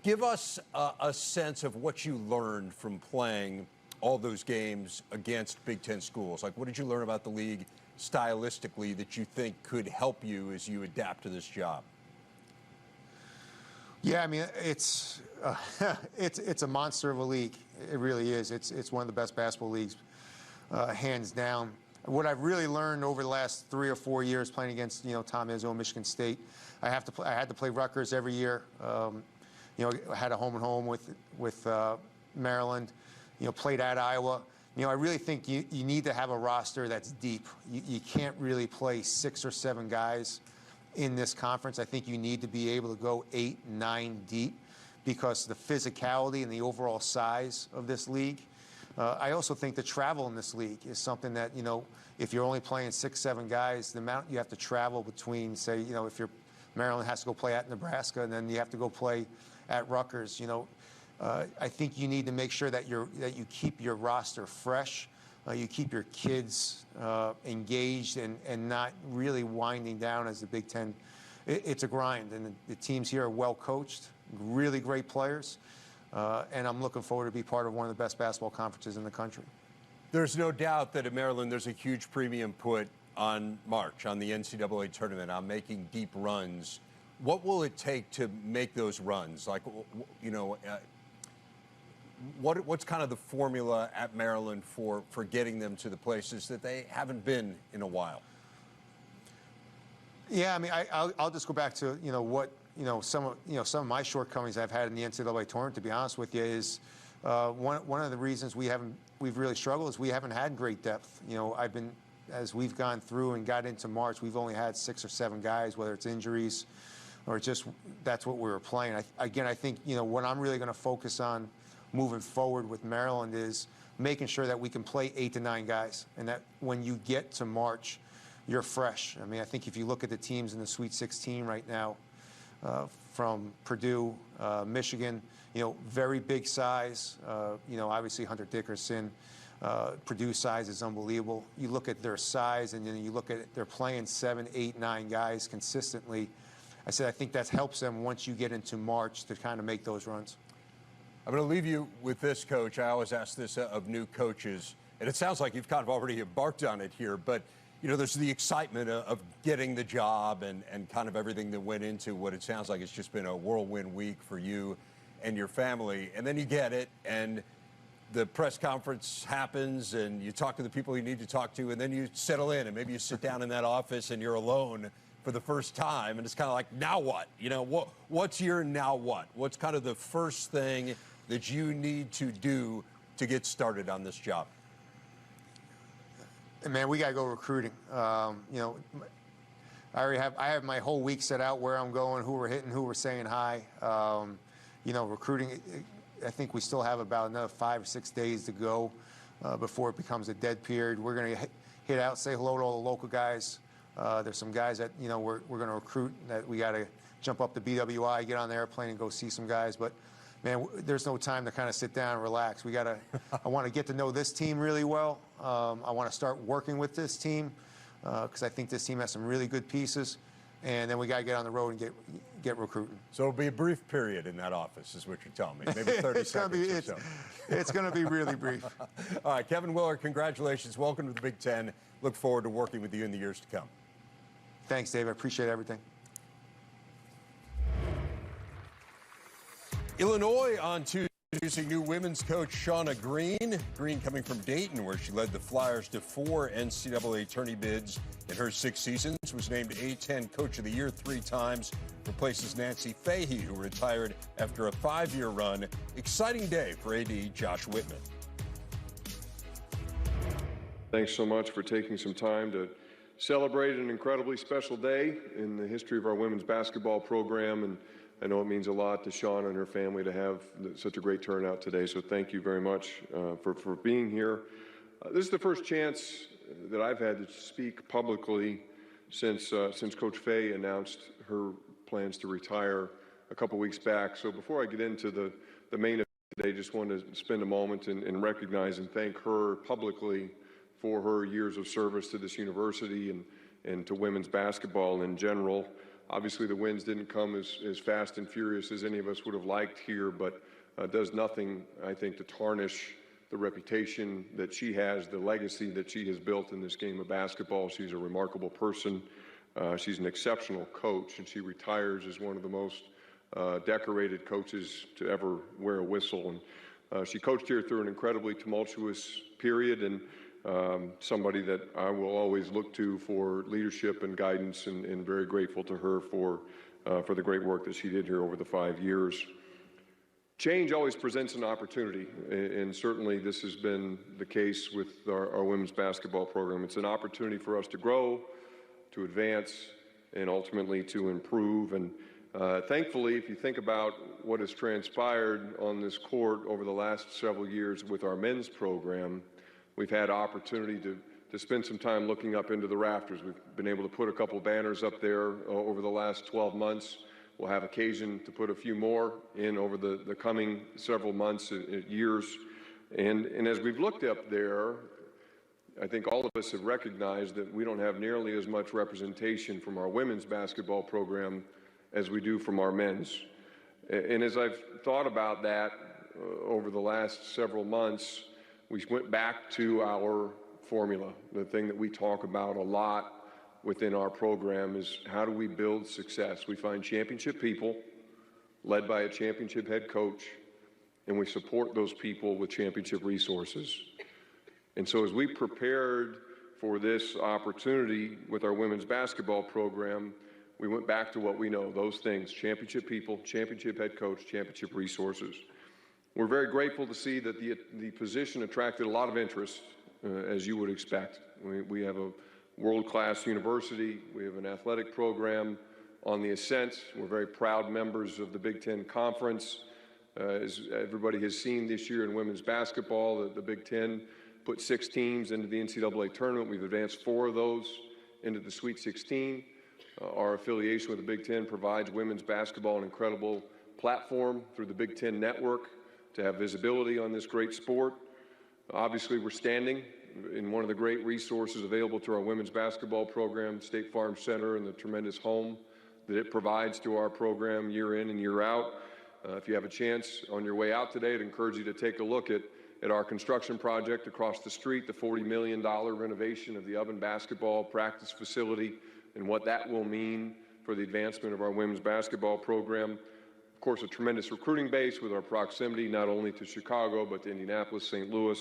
give us a sense of what you learned from playing all those games against Big Ten schools. Like, what did you learn about the league stylistically that you think could help you as you adapt to this job? Yeah, I mean, it's a monster of a league. It really is. It's one of the best basketball leagues, hands down. What I've really learned over the last 3 or 4 years playing against, Tom Izzo and Michigan State, I had to play Rutgers every year. I had a home and home with Maryland. Played at Iowa. I really think you need to have a roster that's deep. You can't really play 6 or 7 guys in this conference. I think you need to be able to go 8, 9 deep because the physicality and the overall size of this league. I also think the travel in this league is something that, if you're only playing 6, 7 guys, the amount you have to travel between, say, if Maryland has to go play at Nebraska and then you have to go play at Rutgers, I think you need to make sure that you keep your roster fresh, you keep your kids engaged and not really winding down as the Big Ten. It's a grind, and the teams here are well coached, really great players, and I'm looking forward to be part of one of the best basketball conferences in the country. There's no doubt that in Maryland there's a huge premium put on March, on the NCAA tournament, on making deep runs. What will it take to make those runs? Like, you know, what's kind of the formula at Maryland for getting them to the places that they haven't been in a while? Yeah, I mean, I'll just go back to some of my shortcomings I've had in the NCAA tournament. To be honest with you, is one of the reasons we've really struggled is we haven't had great depth. You know, as we've gone through and got into March, we've only had 6 or 7 guys, whether it's injuries or just that's what we were playing. I think what I'm really going to focus on moving forward with Maryland is making sure that we can play 8 to 9 guys, and that when you get to March, you're fresh. I mean, I think if you look at the teams in the Sweet 16 right now, from Purdue, Michigan, very big size. Obviously Hunter Dickerson, Purdue's size is unbelievable. You look at their size, and then you look at they're playing 7, 8, 9 guys consistently. I think that helps them once you get into March to kind of make those runs. I'm going to leave you with this, Coach. I always ask this of new coaches, and it sounds like you've kind of already embarked on it here, but there's the excitement of getting the job and kind of everything that went into what it sounds like it's just been a whirlwind week for you and your family. And then you get it, and the press conference happens, and you talk to the people you need to talk to, and then you settle in, and maybe you sit down in that office and you're alone for the first time, and it's kind of like, now what? What's your now what? What's kind of the first thing that you need to do to get started on this job? Man, we got to go recruiting. I have my whole week set out where I'm going, who we're hitting, who we're saying hi. Recruiting, I think we still have about another 5 or 6 days to go before it becomes a dead period. We're going to hit out, say hello to all the local guys. There's some guys that, we're going to recruit that we got to jump up to BWI, get on the airplane and go see some guys. But man, there's no time to kind of sit down and relax. I want to get to know this team really well. I want to start working with this team because I think this team has some really good pieces. And then we got to get on the road and get recruiting. So it'll be a brief period in that office, is what you're telling me. Maybe 30 seconds or so. It's going to be really brief. All right, Kevin Willard, congratulations. Welcome to the Big Ten. Look forward to working with you in the years to come. Thanks, Dave. I appreciate everything. Illinois on Tuesday introducing new women's coach Shauna Green. Green coming from Dayton, where she led the Flyers to 4 NCAA tourney bids in her 6 seasons, was named A10 Coach of the Year 3 times, replaces Nancy Fahey, who retired after a 5-year run. Exciting day for AD Josh Whitman. Thanks so much for taking some time to celebrate an incredibly special day in the history of our women's basketball program, and I know it means a lot to Shauna and her family to have such a great turnout today, so thank you very much for being here. This is the first chance that I've had to speak publicly since Coach Fay announced her plans to retire a couple weeks back. So before I get into the main event today, I just want to spend a moment and recognize and thank her publicly for her years of service to this university and to women's basketball in general. Obviously, the wins didn't come as fast and furious as any of us would have liked here, but does nothing, I think, to tarnish the reputation that she has, the legacy that she has built in this game of basketball. She's a remarkable person. She's an exceptional coach, and she retires as one of the most decorated coaches to ever wear a whistle. And she coached here through an incredibly tumultuous period, and somebody that I will always look to for leadership and guidance, and very grateful to her for the great work that she did here over the 5 years. Change always presents an opportunity, and certainly this has been the case with our women's basketball program. It's an opportunity for us to grow, to advance, and ultimately to improve. And thankfully, if you think about what has transpired on this court over the last several years with our men's program, we've had opportunity to spend some time looking up into the rafters. We've been able to put a couple banners up there over the last 12 months We'll have occasion to put a few more in over the coming several months, years. And as we've looked up there, I think all of us have recognized that we don't have nearly as much representation from our women's basketball program as we do from our men's. And as I've thought about that over the last several months, we went back to our formula. The thing that we talk about a lot within our program is how do we build success? We find championship people led by a championship head coach, and we support those people with championship resources. And so as we prepared for this opportunity with our women's basketball program, we went back to what we know, those things: championship people, championship head coach, championship resources. We're very grateful to see that the position attracted a lot of interest, as you would expect. We have a world-class university. We have an athletic program on the ascent. We're very proud members of the Big Ten Conference. As everybody has seen this year in women's basketball, the Big Ten put 6 teams into the NCAA tournament. We've advanced 4 of those into the Sweet 16. Our affiliation with the Big Ten provides women's basketball an incredible platform through the Big Ten Network to have visibility on this great sport. Obviously, we're standing in one of the great resources available to our women's basketball program, State Farm Center, and the tremendous home that it provides to our program year in and year out. If you have a chance on your way out today, I'd encourage you to take a look at our construction project across the street, the $40 million renovation of the Oven basketball practice facility, and what that will mean for the advancement of our women's basketball program. Of course, a tremendous recruiting base with our proximity not only to Chicago, but to Indianapolis, St. Louis,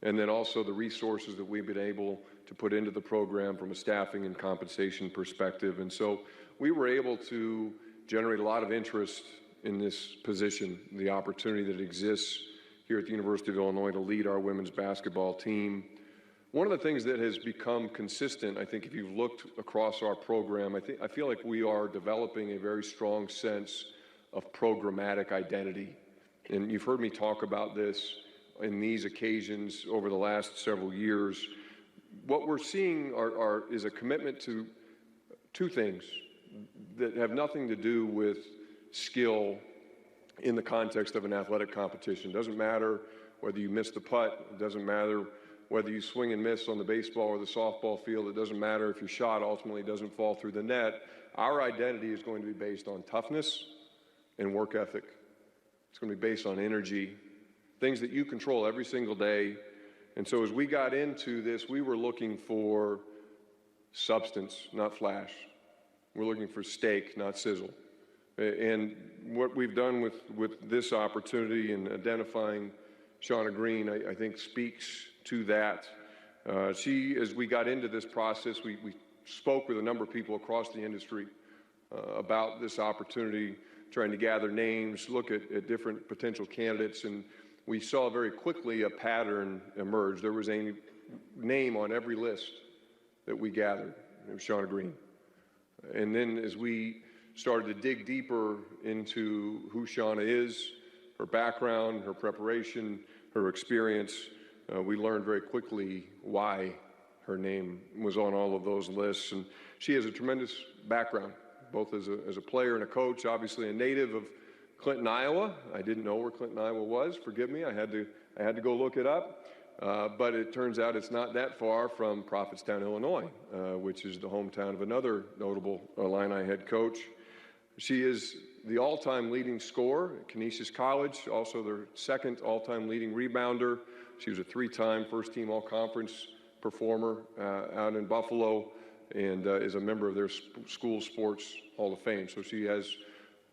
and then also the resources that we've been able to put into the program from a staffing and compensation perspective. And so we were able to generate a lot of interest in this position, the opportunity that exists here at the University of Illinois to lead our women's basketball team. One of the things that has become consistent, I think, if you've looked across our program, I feel like we are developing a very strong sense of programmatic identity. And you've heard me talk about this in these occasions over the last several years. What we're seeing is a commitment to 2 things that have nothing to do with skill in the context of an athletic competition. It doesn't matter whether you miss the putt. It doesn't matter whether you swing and miss on the baseball or the softball field. It doesn't matter if your shot ultimately doesn't fall through the net. Our identity is going to be based on toughness and work ethic. It's going to be based on energy, things that you control every single day. And so as we got into this, we were looking for substance, not flash. We're looking for steak, not sizzle. And what we've done with this opportunity in identifying Shauna Green, I think speaks to that. As we got into this process, we spoke with a number of people across the industry about this opportunity, trying to gather names, look at different potential candidates, and we saw very quickly a pattern emerge. There was a name on every list that we gathered. It was Shauna Green. And then as we started to dig deeper into who Shauna is, her background, her preparation, her experience, we learned very quickly why her name was on all of those lists. And she has a tremendous background, both as a player and a coach, obviously a native of Clinton, Iowa. I didn't know where Clinton, Iowa was. Forgive me, I had to go look it up. But it turns out it's not that far from Prophetstown, Illinois, which is the hometown of another notable Illini head coach. She is the all-time leading scorer at Canisius College, also their second all-time leading rebounder. She was a 3-time first-team all-conference performer out in Buffalo, and is a member of their school sports Hall of Fame. So she has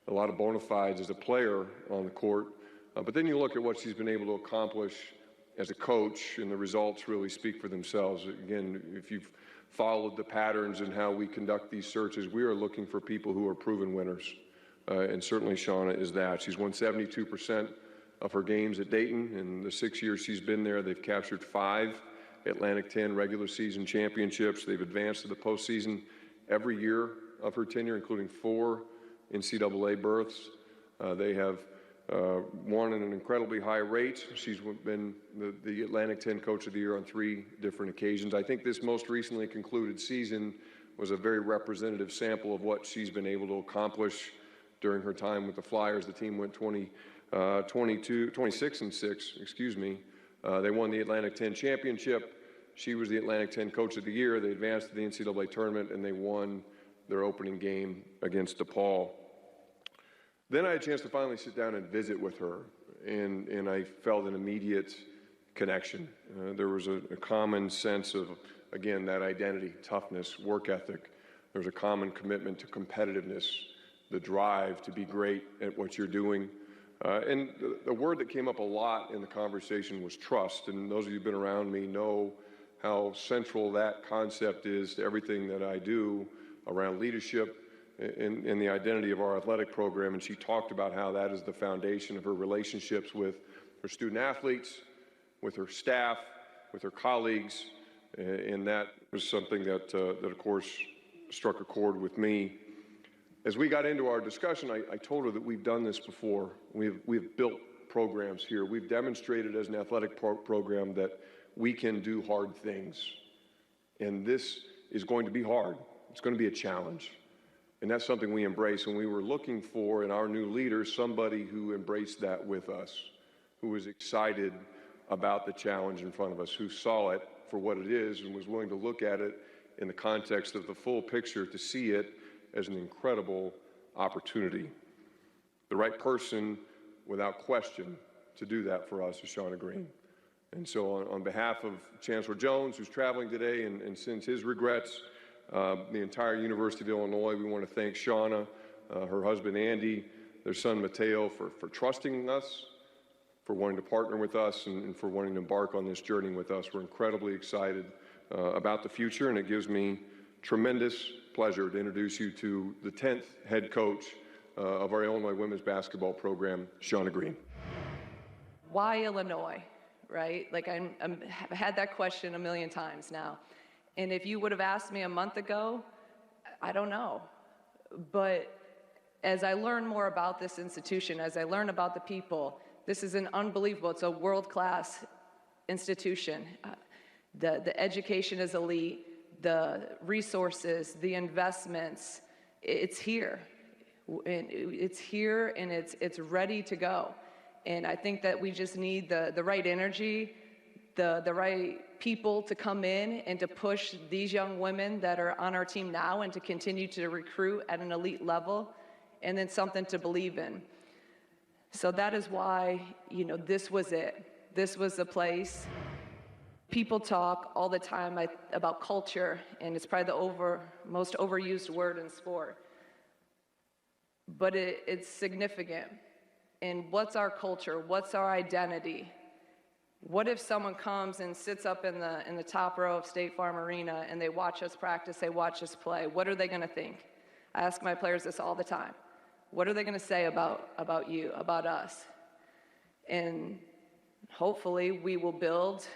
a lot of bona fides as a player on the court. But then you look at what she's been able to accomplish as a coach, and the results really speak for themselves. Again, if you've followed the patterns in how we conduct these searches, we are looking for people who are proven winners. And certainly Shauna is that. She's won 72% of her games at Dayton. In the 6 years she's been there, they've captured 5 Atlantic 10 regular season championships. They've advanced to the postseason every year of her tenure, including 4 NCAA berths. They have won at an incredibly high rate. She's been the Atlantic 10 Coach of the Year on 3 different occasions. I think this most recently concluded season was a very representative sample of what she's been able to accomplish during her time with the Flyers. The team went 26-6, excuse me. They won the Atlantic 10 championship. She was the Atlantic 10 Coach of the Year. They advanced to the NCAA tournament, and they won their opening game against DePaul. Then I had a chance to finally sit down and visit with her, and I felt an immediate connection. There was a common sense of, again, that identity, toughness, work ethic. There was a common commitment to competitiveness, the drive to be great at what you're doing. And the word that came up a lot in the conversation was trust. And those of you who've been around me know how central that concept is to everything that I do around leadership and the identity of our athletic program. And she talked about how that is the foundation of her relationships with her student athletes, with her staff, with her colleagues. And that was something that of course, struck a chord with me. As we got into our discussion, I told her that we've done this before. We've built programs here. We've demonstrated as an athletic program that we can do hard things. And this is going to be hard. It's going to be a challenge. And that's something we embrace. And we were looking for in our new leaders somebody who embraced that with us, who was excited about the challenge in front of us, who saw it for what it is and was willing to look at it in the context of the full picture to see it as an incredible opportunity. The right person, without question, to do that for us is Shauna Green. And so on behalf of Chancellor Jones, who's traveling today and sends his regrets, the entire University of Illinois, we want to thank Shauna, her husband Andy, their son Mateo for trusting us, for wanting to partner with us, and for wanting to embark on this journey with us. We're incredibly excited about the future, and it gives me tremendous pleasure to introduce you to the 10th head coach of our Illinois women's basketball program, Shauna Green. Why Illinois, right? Like I've had that question a million times now. And if you would have asked me a month ago, I don't know. But as I learn more about this institution, as I learn about the people, this is an unbelievable, it's a world-class institution. The education is elite, the resources, the investments, it's here. It's here and it's ready to go. And I think that we just need the right energy, the right people to come in and to push these young women that are on our team now and to continue to recruit at an elite level, and then something to believe in. So that is why, this was it. This was the place. People talk all the time about culture, and it's probably the most overused word in sport. But it's significant. And what's our culture? What's our identity? What if someone comes and sits up in the top row of State Farm Arena and they watch us practice, they watch us play? What are they going to think? I ask my players this all the time. What are they going to say about you, about us? And hopefully we will build,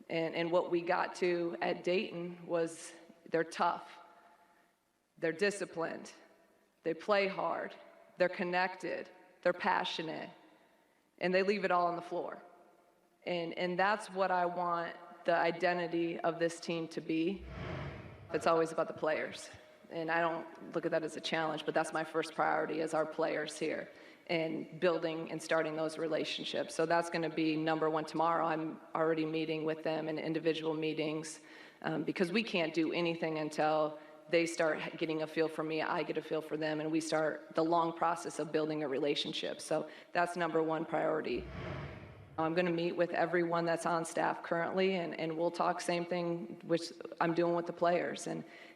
and what we got to at Dayton was they're tough, they're disciplined, they play hard, they're connected, they're passionate, and they leave it all on the floor. And that's what I want the identity of this team to be. It's always about the players. And I don't look at that as a challenge, but that's my first priority is our players here and building and starting those relationships. So that's going to be number one tomorrow. I'm already meeting with them in individual meetings because we can't do anything until they start getting a feel for me, I get a feel for them, and we start the long process of building a relationship. So that's number one priority. I'm going to meet with everyone that's on staff currently, and we'll talk same thing which I'm doing with the players,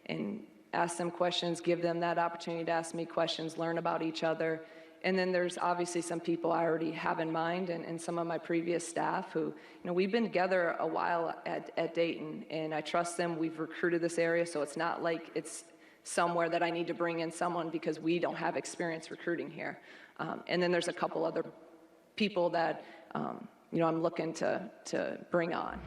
and ask them questions, give them that opportunity to ask me questions, learn about each other. And then there's obviously some people I already have in mind, and some of my previous staff who, we've been together a while at Dayton, and I trust them. We've recruited this area, so it's not like it's somewhere that I need to bring in someone because we don't have experience recruiting here. And then there's a couple other people that, I'm looking to bring on.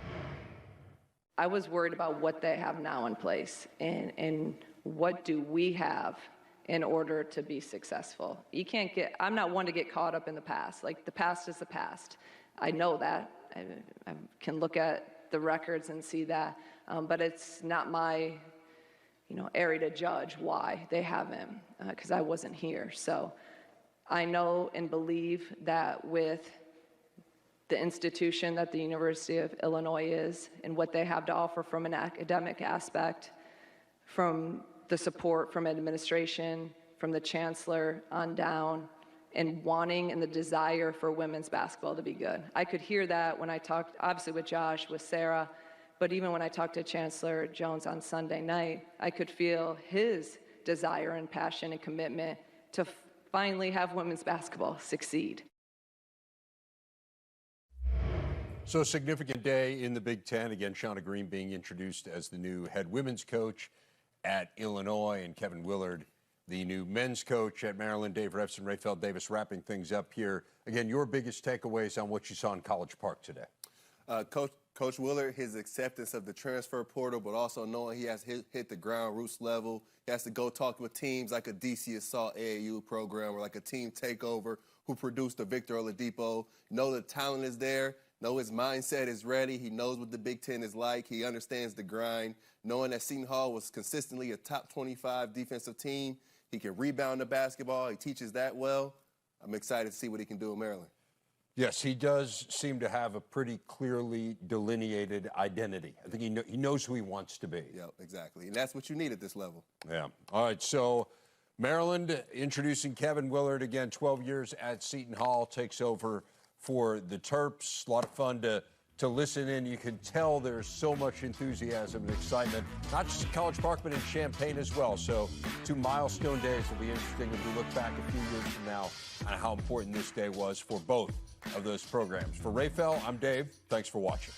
I was worried about what they have now in place, and what do we have in order to be successful. I'm not one to get caught up in the past. Like, the past is the past. I know that. I can look at the records and see that, but it's not my area to judge why they haven't, because I wasn't here. So I know and believe that with the institution that the University of Illinois is and what they have to offer from an academic aspect, from the support from administration, from the chancellor on down, and wanting and the desire for women's basketball to be good. I could hear that when I talked, obviously with Josh, with Sarah, but even when I talked to Chancellor Jones on Sunday night, I could feel his desire and passion and commitment to finally have women's basketball succeed. So a significant day in the Big Ten. Again, Shauna Green being introduced as the new head women's coach at Illinois, and Kevin Willard, the new men's coach at Maryland. Dave Refson, Rayfeld Davis wrapping things up here. Again, your biggest takeaways on what you saw in College Park today. Coach Willard, his acceptance of the transfer portal, but also knowing he has hit the ground roots level. He has to go talk with teams like a DC Assault AAU program or like a team takeover who produced a Victor Oladipo. Know the talent is there. Know his mindset is ready. He knows what the Big Ten is like. He understands the grind. Knowing that Seton Hall was consistently a top 25 defensive team, he can rebound the basketball. He teaches that well. I'm excited to see what he can do in Maryland. Yes, he does seem to have a pretty clearly delineated identity. I think he knows who he wants to be. Yeah, exactly. And that's what you need at this level. Yeah. All right, so Maryland introducing Kevin Willard, again, 12 years at Seton Hall, takes over for the Terps. A lot of fun to listen in. You can tell there's so much enthusiasm and excitement, not just at College Park, but in Champaign as well. So 2 milestone days will be interesting as we look back a few years from now on how important this day was for both of those programs. For Rayfeld, I'm Dave. Thanks for watching.